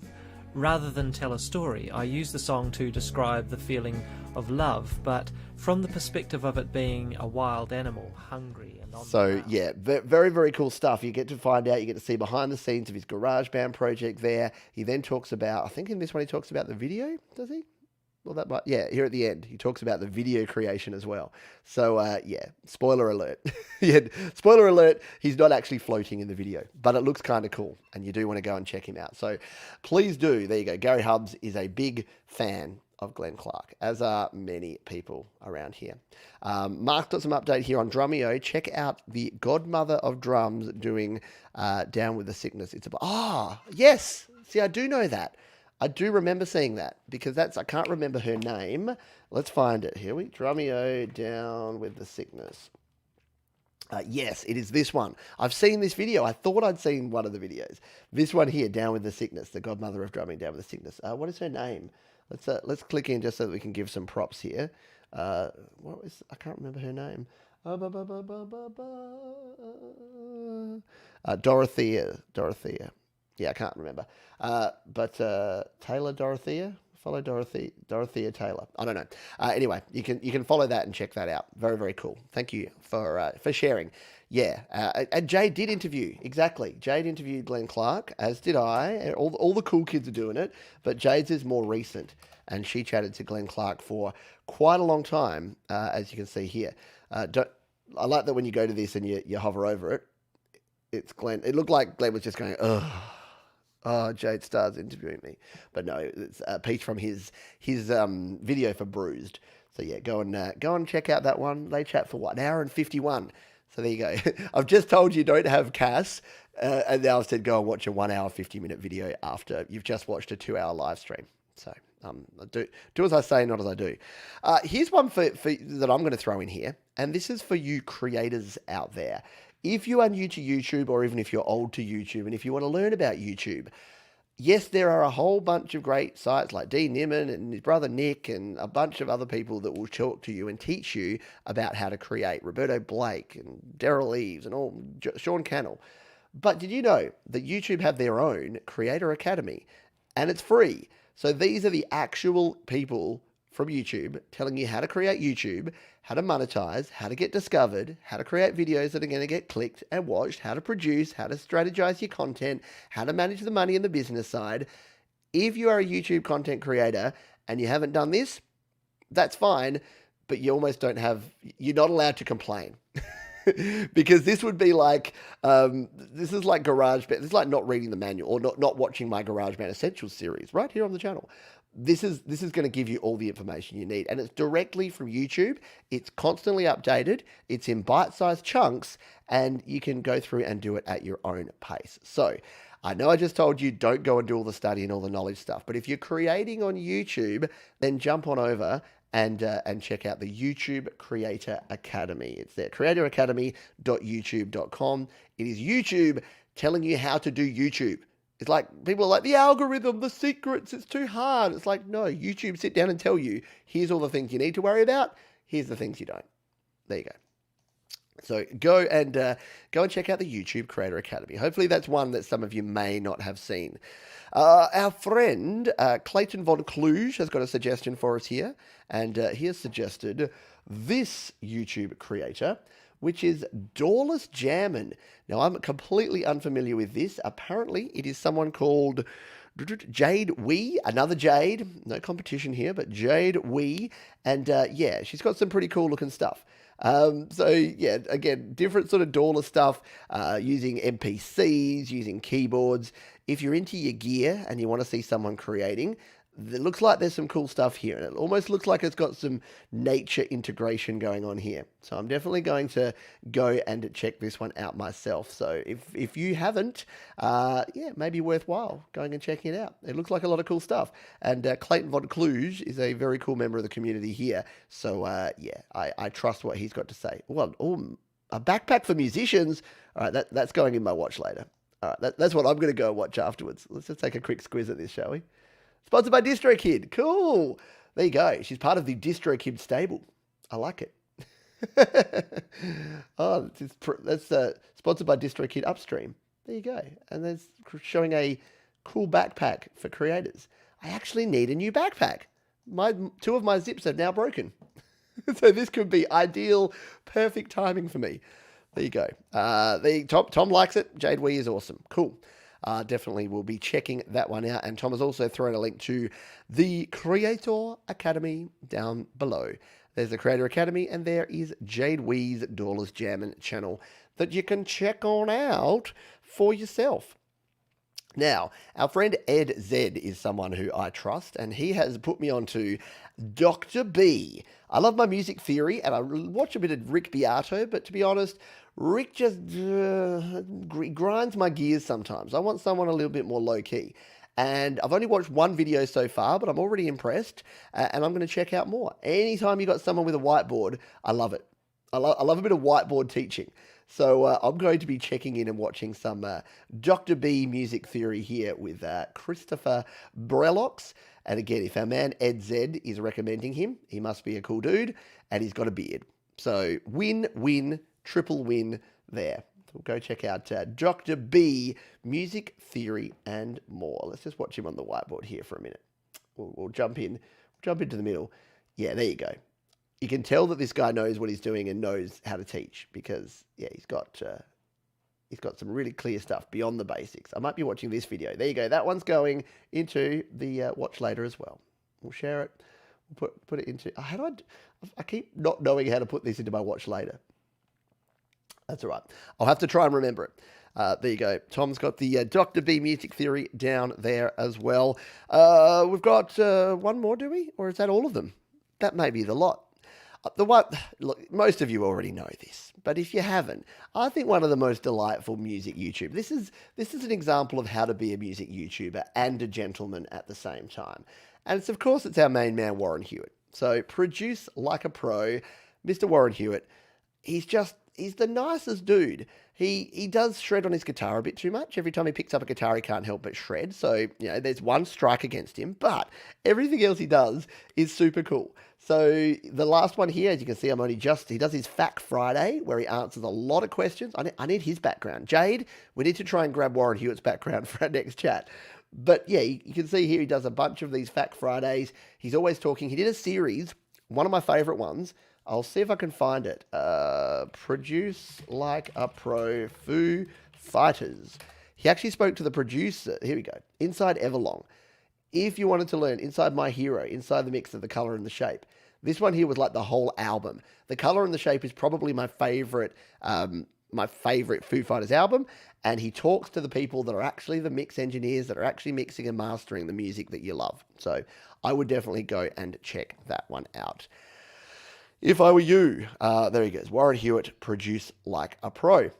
Rather than tell a story, I used the song to describe the feeling of love, but from the perspective of it being a wild animal, hungry and on the So prowl. yeah, very, very cool stuff. You get to find out, you get to see behind the scenes of his GarageBand project there. He then talks about, I think in this one he talks about the video, does he? Well, that might, yeah, here at the end, he talks about the video creation as well. So, yeah, spoiler alert. Yeah, spoiler alert, he's not actually floating in the video, but it looks kind of cool, and you do want to go and check him out. So please do. There you go. Gary Hubbs is a big fan of Glenn Clark, as are many people around here. Mark's got some update here on Drumeo. Check out the godmother of drums doing Down with the Sickness. It's yes. See, I do know that. I do remember seeing that because I can't remember her name. Let's find it. Here we Drumeo, Down with the Sickness. Yes, it is this one. I've seen this video. I thought I'd seen one of the videos. This one here, Down with the Sickness, the godmother of drumming, Down with the Sickness. What is her name? Let's click in just so that we can give some props here. I can't remember her name. Dorothea. Yeah, I can't remember. But Taylor Dorothea? Follow Dorothea Taylor. I don't know. Anyway, you can follow that and check that out. Very, very cool. Thank you for sharing. Yeah, and Jade did interview. Exactly. Jade interviewed Glenn Clark, as did I. All the cool kids are doing it, but Jade's is more recent, and she chatted to Glenn Clark for quite a long time, as you can see here. I like that when you go to this and you hover over it, it's Glenn. It looked like Glenn was just going, ugh. Oh, Jade Starr's interviewing me. But no, it's a piece from his video for Bruised. So yeah, go and check out that one. They chat for what, an hour and 51. So there you go. I've just told you don't have Cass, and now I've said go and watch a 1 hour 50-minute video after you've just watched a 2-hour live stream. So do as I say, not as I do. Here's one for that I'm going to throw in here, and this is for you creators out there. If you are new to YouTube, or even if you're old to YouTube, and if you want to learn about YouTube, yes, there are a whole bunch of great sites like Dean Nimmin and his brother Nick and a bunch of other people that will talk to you and teach you about how to create. Roberto Blake and Daryl Eves and all, Sean Cannell. But did you know that YouTube have their own Creator Academy? And it's free. So these are the actual people from YouTube telling you how to create YouTube, how to monetize, how to get discovered, how to create videos that are going to get clicked and watched, how to produce, how to strategize your content, how to manage the money and the business side. If you are a YouTube content creator and you haven't done this, that's fine, but you almost don't have, you're not allowed to complain. Because this would be like, this is like GarageBand. This is like not reading the manual or not watching my GarageBand Essentials series right here on the channel. This is going to give you all the information you need, and it's directly from YouTube. It's constantly updated. It's in bite-sized chunks, and you can go through and do it at your own pace. So, I know I just told you don't go and do all the study and all the knowledge stuff, but if you're creating on YouTube, then jump on over and check out the YouTube Creator Academy. It's there, creatoracademy.youtube.com. It is YouTube telling you how to do YouTube. It's like people are like, the algorithm, the secrets, it's too hard. It's like, no, YouTube sit down and tell you, here's all the things you need to worry about. Here's the things you don't. There you go. So go and check out the YouTube Creator Academy. Hopefully that's one that some of you may not have seen. Our friend Clayton Von Kluge has got a suggestion for us here, and he has suggested this YouTube creator, which is Doorless Jammin'. Now, I'm completely unfamiliar with this. Apparently, it is someone called Jade Wee, another Jade. No competition here, but Jade Wee. And yeah, she's got some pretty cool looking stuff. So yeah, again, different sort of doorless stuff, using NPCs, using keyboards. If you're into your gear and you want to see someone creating, it looks like there's some cool stuff here, and it almost looks like it's got some nature integration going on here. So I'm definitely going to go and check this one out myself. So if you haven't, yeah, maybe worthwhile going and checking it out. It looks like a lot of cool stuff. And Clayton Von Kluge is a very cool member of the community here. So yeah, I trust what he's got to say. Well, a backpack for musicians. All right, that's going in my watch later. All right, that's what I'm going to go and watch afterwards. Let's just take a quick squiz at this, shall we? Sponsored by DistroKid. Cool. There you go. She's part of the DistroKid stable. I like it. Oh, that's sponsored by DistroKid Upstream. There you go. And there's showing a cool backpack for creators. I actually need a new backpack. Two of my zips are now broken. So this could be ideal, perfect timing for me. There you go. Tom likes it. Jade Wee is awesome. Cool. Definitely will be checking that one out. And Tom has also thrown a link to the Creator Academy down below. There's the Creator Academy, and there is Jade Wee's Doorless Jammin' channel that you can check on out for yourself. Now, our friend Ed Z is someone who I trust, and he has put me onto Dr. B. I love my music theory, and I watch a bit of Rick Beato, but to be honest, Rick just grinds my gears sometimes. I want someone a little bit more low-key. And I've only watched one video so far, but I'm already impressed, and I'm going to check out more. Anytime you got someone with a whiteboard, I love it. I love a bit of whiteboard teaching. So I'm going to be checking in and watching some Dr. B music theory here with Christopher Brelox. And again, if our man Ed Z is recommending him, he must be a cool dude, and he's got a beard. So win, triple win there. We'll go check out Dr. B, music theory, and more. Let's just watch him on the whiteboard here for a minute. We'll jump into the middle. Yeah, there you go. You can tell that this guy knows what he's doing and knows how to teach because, yeah, he's got some really clear stuff beyond the basics. I might be watching this video. There you go. That one's going into the watch later as well. We'll share it. We'll put it into... I keep not knowing how to put this into my watch later. That's all right. I'll have to try and remember it. There you go. Tom's got the Dr. B music theory down there as well. We've got one more, do we? Or is that all of them? That may be the lot. Look, most of you already know this, but if you haven't, I think one of the most delightful music YouTube. This is an example of how to be a music YouTuber and a gentleman at the same time. And of course, it's our main man, Warren Hewitt. So produce like a pro, Mr. Warren Hewitt. He's the nicest dude. He does shred on his guitar a bit too much. Every time he picks up a guitar, he can't help but shred. So, there's one strike against him, but everything else he does is super cool. So the last one here, as you can see, he does his Fact Friday, where he answers a lot of questions. I need his background. Jade, we need to try and grab Warren Hewitt's background for our next chat. But yeah, you can see here he does a bunch of these Fact Fridays. He's always talking. He did a series, one of my favorite ones. I'll see if I can find it. Produce like a pro, Foo Fighters. He actually spoke to the producer. Here we go. Inside Everlong. If you wanted to learn Inside My Hero, Inside the Mix of the Color and the Shape, This one here was like the whole album. The color and the shape is probably my favorite Foo Fighters album. And he talks to the people that are actually the mix engineers that are actually mixing and mastering the music that you love. So I would definitely go and check that one out. If I were you, there he goes. Warren Hewitt, produce like a pro.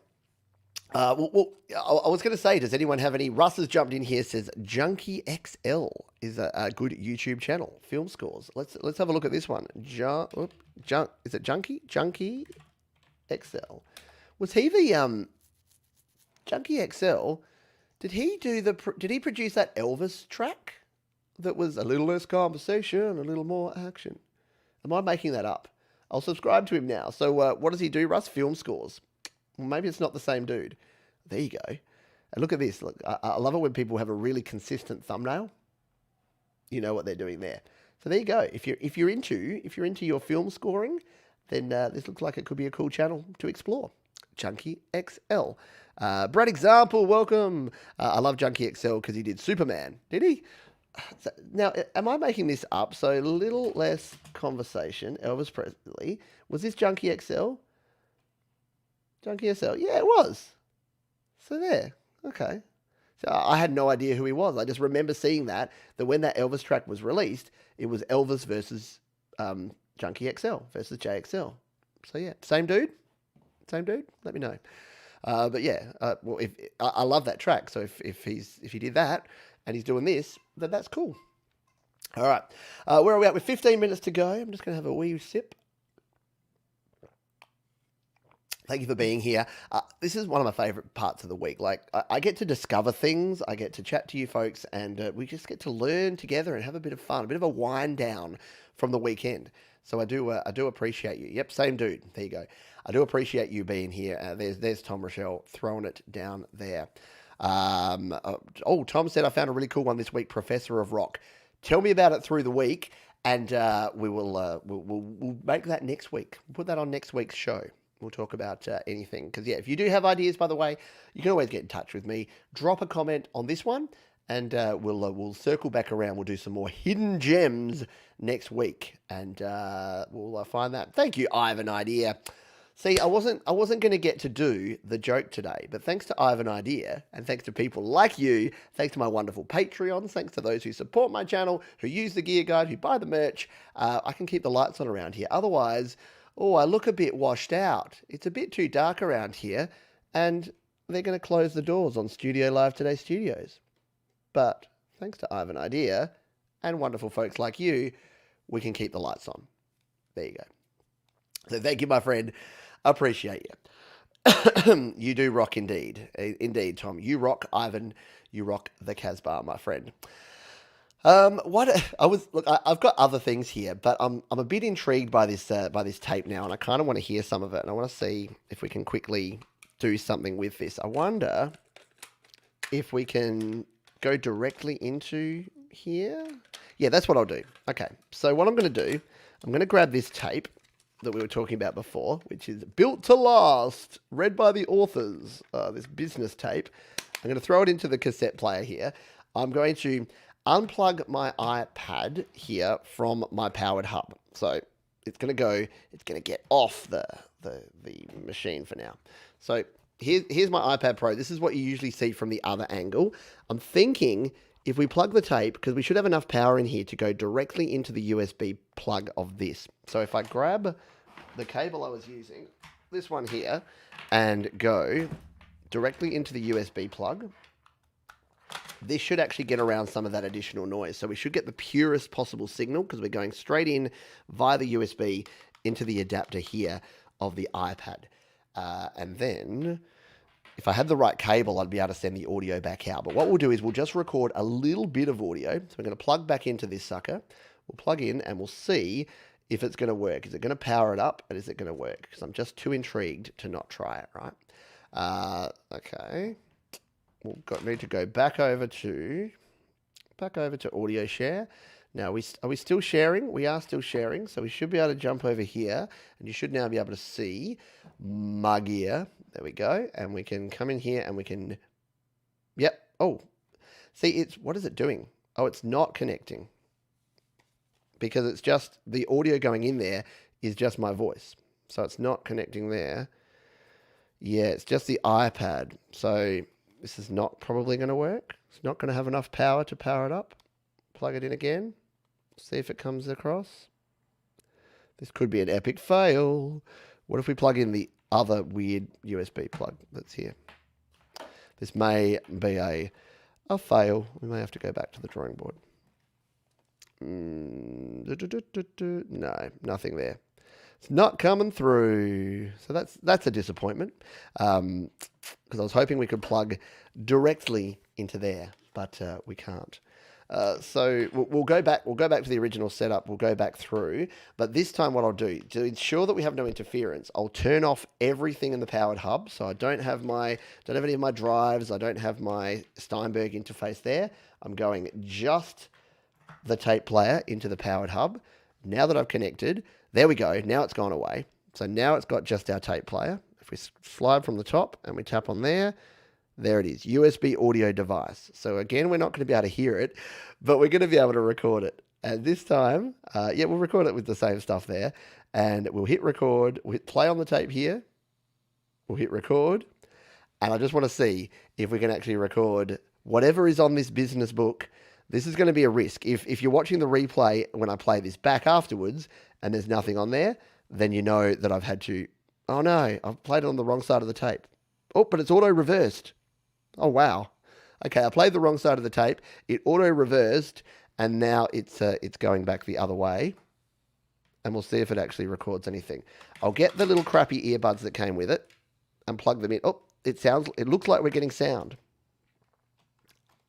I was going to say, does anyone have any? Russ has jumped in here. Says Junkie XL is a good YouTube channel. Film scores. Let's have a look at this one. Is it Junkie XL? Was he the Junkie XL? Did he produce that Elvis track that was a little less conversation, a little more action? Am I making that up? I'll subscribe to him now. So what does he do, Russ? Film scores. Well, maybe it's not the same dude. There you go. And look at this. Look, I love it when people have a really consistent thumbnail. You know what they're doing there. So there you go. If you're into your film scoring, then this looks like it could be a cool channel to explore. Junkie XL. Brad Example, welcome. I love Junkie XL because he did Superman. Did he? So, now, am I making this up? So, little less conversation. Elvis Presley. Was this Junkie XL? Junkie XL. Yeah, it was. So there. Okay. So I had no idea who he was. I just remember seeing that when that Elvis track was released, it was Elvis versus Junkie XL versus JXL. So yeah, same dude. Same dude. Let me know. But yeah, well, if I love that track. So if he did that and he's doing this, then that's cool. All right. Where are we at? With 15 minutes to go. I'm just going to have a wee sip. Thank you for being here. This is one of my favorite parts of the week. Like, I get to discover things. I get to chat to you folks, and we just get to learn together and have a bit of fun, a bit of a wind down from the weekend. So I do appreciate you. Yep, same dude. There you go. I do appreciate you being here. There's Tom Rochelle throwing it down there. Tom said, I found a really cool one this week, Professor of Rock. Tell me about it through the week, and we'll make that next week. We'll put that on next week's show. We'll talk about anything. Because, yeah, if you do have ideas, by the way, you can always get in touch with me. Drop a comment on this one, and we'll circle back around. We'll do some more hidden gems next week, and we'll find that. Thank you, Ivan Idea. See, I wasn't going to get to do the joke today, but thanks to Ivan Idea, and thanks to people like you, thanks to my wonderful Patreons, thanks to those who support my channel, who use the gear guide, who buy the merch, I can keep the lights on around here. Otherwise, I look a bit washed out. It's a bit too dark around here, and they're going to close the doors on Studio Live Today Studios. But thanks to Ivan Idea and wonderful folks like you, we can keep the lights on. There you go. So thank you, my friend. Appreciate you. You do rock indeed. Indeed, Tom. You rock, Ivan. You rock the Casbah, my friend. I've got other things here, but I'm a bit intrigued by this tape now, and I kind of want to hear some of it, and I want to see if we can quickly do something with this. I wonder if we can go directly into here. Yeah, that's what I'll do. Okay, so what I'm going to do, I'm going to grab this tape that we were talking about before, which is Built to Last, read by the authors, this business tape. I'm going to throw it into the cassette player here. I'm going to unplug my iPad here from my powered hub. So it's going to get off the machine for now. So here's my iPad Pro. This is what you usually see from the other angle. I'm thinking if we plug the tape, because we should have enough power in here to go directly into the USB plug of this. So if I grab the cable I was using, this one here, and go directly into the USB plug, this should actually get around some of that additional noise. So we should get the purest possible signal because we're going straight in via the USB into the adapter here of the iPad. And then if I had the right cable, I'd be able to send the audio back out. But what we'll do is we'll just record a little bit of audio. So we're going to plug back into this sucker. We'll plug in and we'll see if it's going to work. Is it going to power it up and is it going to work? Because I'm just too intrigued to not try it, right? Okay. We'll need to go back over to audio share. Now, are we still sharing? We are still sharing, so we should be able to jump over here, and you should now be able to see my gear. There we go, and we can come in here, and we can, see, what is it doing? Oh, it's not connecting. because it's just the audio going in there is just my voice. So it's not connecting there. Yeah, it's just the iPad. So this is not probably going to work. It's not going to have enough power to power it up. Plug it in again. See if it comes across. This could be an epic fail. What if we plug in the other weird USB plug that's here? This may be a fail. We may have to go back to the drawing board. No, nothing there. It's not coming through. So that's a disappointment. Because I was hoping we could plug directly into there, but we can't. So we'll go back. We'll go back to the original setup. We'll go back through. But this time, what I'll do to ensure that we have no interference, I'll turn off everything in the powered hub. So I don't have any of my drives. I don't have my Steinberg interface there. I'm going just the tape player into the powered hub. Now that I've connected, there we go. Now it's gone away. So now it's got just our tape player. If we slide from the top and we tap on there. There it is, USB audio device. So again, we're not going to be able to hear it, but we're going to be able to record it. And this time, we'll record it with the same stuff there. And we'll hit record, we'll hit play on the tape here. We'll hit record. And I just want to see if we can actually record whatever is on this business book. This is going to be a risk. If you're watching the replay when I play this back afterwards and there's nothing on there, then you know that I've had to, oh no, I've played it on the wrong side of the tape. Oh, but it's auto-reversed. Oh, wow. Okay, I played the wrong side of the tape. It auto-reversed, and now it's going back the other way. And we'll see if it actually records anything. I'll get the little crappy earbuds that came with it and plug them in. Oh, it looks like we're getting sound.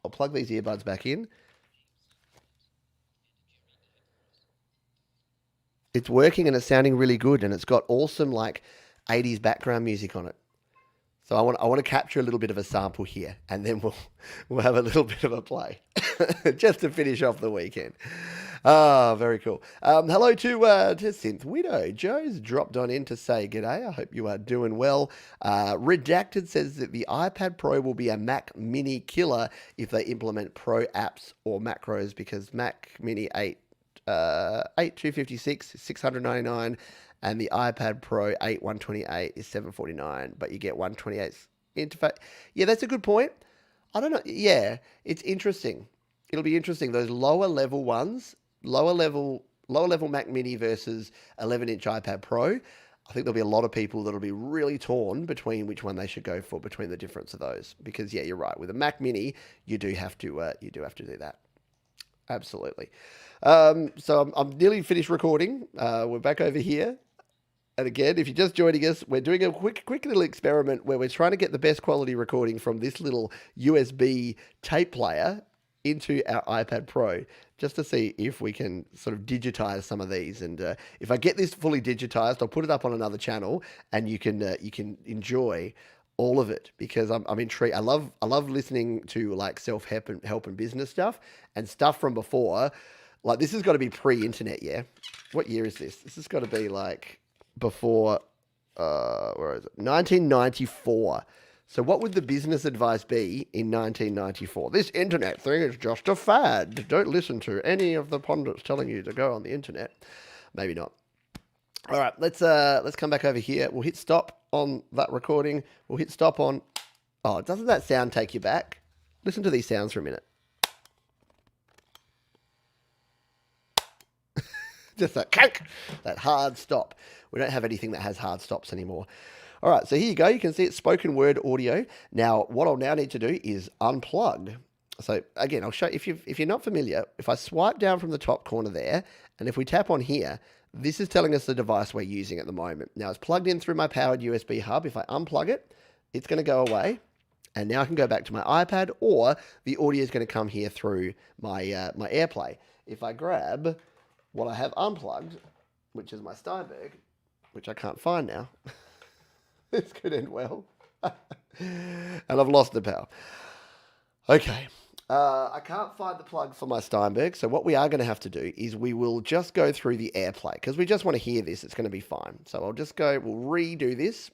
I'll plug these earbuds back in. It's working and it's sounding really good, and it's got awesome like 80s background music on it. So I want to capture a little bit of a sample here, and then we'll have a little bit of a play just to finish off the weekend. Ah, very cool. Hello to Synth Widow. Joe's dropped on in to say g'day. I hope you are doing well. Redacted says that the iPad Pro will be a Mac Mini killer if they implement Pro apps or macros, because Mac Mini 8 256 is $699. And the iPad Pro 8 128 is $749, but you get 128 interface. Yeah, that's a good point. I don't know. Yeah, it's interesting. It'll be interesting. Those lower level ones, lower level Mac Mini versus 11-inch iPad Pro. I think there'll be a lot of people that'll be really torn between which one they should go for, between the difference of those. Because yeah, you're right. With a Mac Mini, you do have to do that. Absolutely. So I'm nearly finished recording. We're back over here. And again, if you're just joining us, we're doing a quick little experiment where we're trying to get the best quality recording from this little USB tape player into our iPad Pro, just to see if we can sort of digitize some of these. And if I get this fully digitized, I'll put it up on another channel, and you can enjoy all of it, because I'm intrigued. I love listening to like self-help and business stuff and stuff from before. Like this has got to be pre-internet, yeah. What year is this? This has got to be like before, where is it? 1994. So what would the business advice be in 1994? This internet thing is just a fad. Don't listen to any of the pundits telling you to go on the internet. Maybe not. All right, let's come back over here. We'll hit stop on that recording. We'll hit stop on. Oh, doesn't that sound take you back? Listen to these sounds for a minute. Just that hard stop. We don't have anything that has hard stops anymore. All right, so here you go. You can see it's spoken word audio. Now, what I'll now need to do is unplug. So again, I'll show you, if you're not familiar, if I swipe down from the top corner there, and if we tap on here, this is telling us the device we're using at the moment. Now, it's plugged in through my powered USB hub. If I unplug it, it's going to go away. And now I can go back to my iPad, or the audio is going to come here through my my AirPlay. If I grab what I have unplugged, which is my Steinberg, which I can't find now. This could end well. And I've lost the power. Okay. I can't find the plug for my Steinberg, so what we are going to have to do is we will just go through the AirPlay, because we just want to hear this. It's going to be fine. So we'll redo this,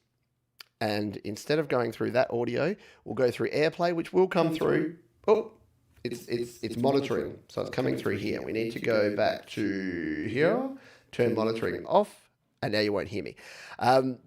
and instead of going through that audio, we'll go through AirPlay, which will come through. Oh, it's monitoring. So it's coming through here. We need to go back to here, turn monitoring off, and now you won't hear me.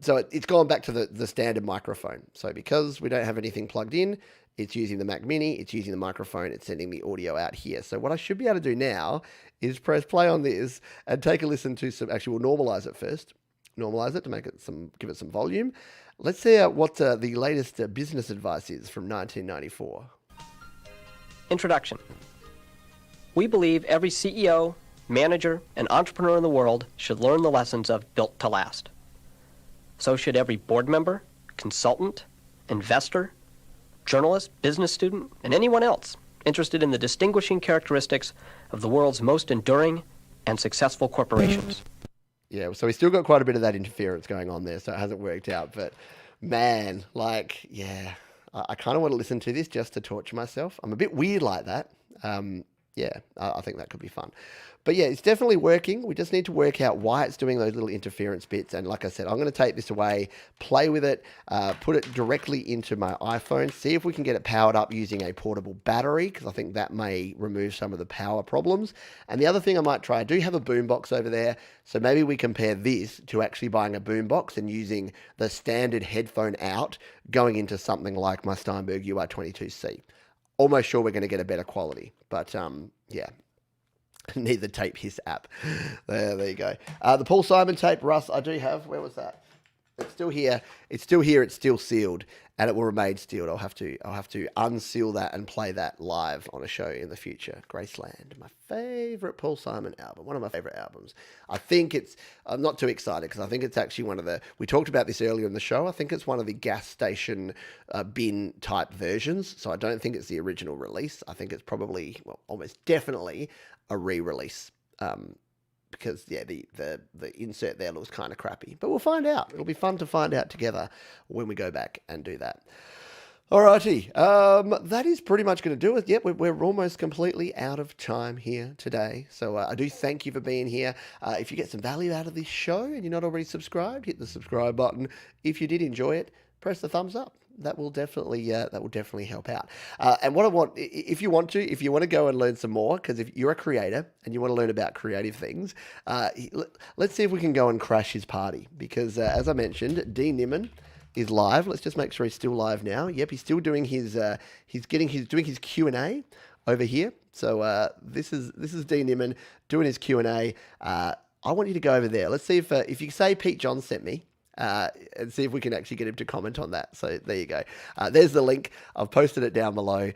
So it's gone back to the standard microphone. So because we don't have anything plugged in, it's using the Mac Mini, it's using the microphone, it's sending the audio out here. So what I should be able to do now is press play on this and take a listen to some, actually we'll normalize it first. Normalize it to make it give it some volume. Let's see what the latest business advice is from 1994. Introduction. We believe every CEO, manager, and entrepreneur in the world should learn the lessons of Built to Last. So should every board member, consultant, investor, journalist, business student, and anyone else interested in the distinguishing characteristics of the world's most enduring and successful corporations. Yeah, so we still got quite a bit of that interference going on there, so it hasn't worked out. But man, like, yeah, I kind of want to listen to this just to torture myself. I'm a bit weird like that. Yeah, I think that could be fun. But yeah, it's definitely working. We just need to work out why it's doing those little interference bits. And like I said, I'm going to take this away, play with it, put it directly into my iPhone, see if we can get it powered up using a portable battery, because I think that may remove some of the power problems. And the other thing I might try, I do have a boombox over there, so maybe we compare this to actually buying a boombox and using the standard headphone out, going into something like my Steinberg UI22C. Almost sure we're going to get a better quality, but yeah. Need the Tape Hiss app. There you go. The Paul Simon tape, Russ, I do have. Where was that? It's still here. It's still here. It's still sealed, and it will remain sealed. I'll have to unseal that and play that live on a show in the future. Graceland, my favorite Paul Simon album, one of my favorite albums. I think I'm not too excited because I think it's actually one of the. We talked about this earlier in the show. I think it's one of the gas station bin type versions. So I don't think it's the original release. I think it's probably, well, almost definitely a re-release. Because yeah, the insert there looks kind of crappy, but we'll find out. It'll be fun to find out together when we go back and do that. Alrighty, that is pretty much going to do it. Yep, we're almost completely out of time here today. So I do thank you for being here. If you get some value out of this show and you're not already subscribed, hit the subscribe button. If you did enjoy it, press the thumbs up. That will definitely help out. And what I want, if you want to go and learn some more, because if you're a creator and you want to learn about creative things, let's see if we can go and crash his party. Because as I mentioned, D Nimmin is live. Let's just make sure he's still live now. Yep, he's still doing his doing his Q&A over here. So this is D Nimmin doing his Q&A. I want you to go over there. Let's see if you say Pete John sent me. And see if we can actually get him to comment on that. So there you go. There's the link. I've posted it down below,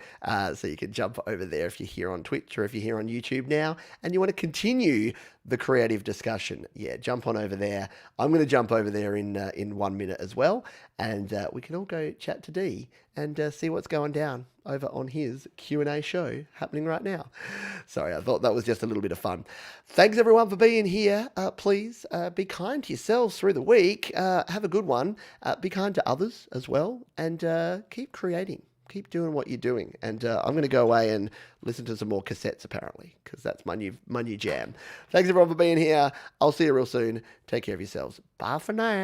so you can jump over there if you're here on Twitch or if you're here on YouTube now and you want to continue the creative discussion. Yeah, jump on over there. I'm going to jump over there in 1 minute as well, and we can all go chat to D and see what's going down over on his Q&A show happening right now. Sorry, I thought that was just a little bit of fun. Thanks everyone for being here. Please be kind to yourselves through the week. Have a good one. Be kind to others as well, and keep creating. Keep doing what you're doing. And I'm going to go away and listen to some more cassettes apparently, because that's my new jam. Thanks everyone for being here. I'll see you real soon. Take care of yourselves. Bye for now.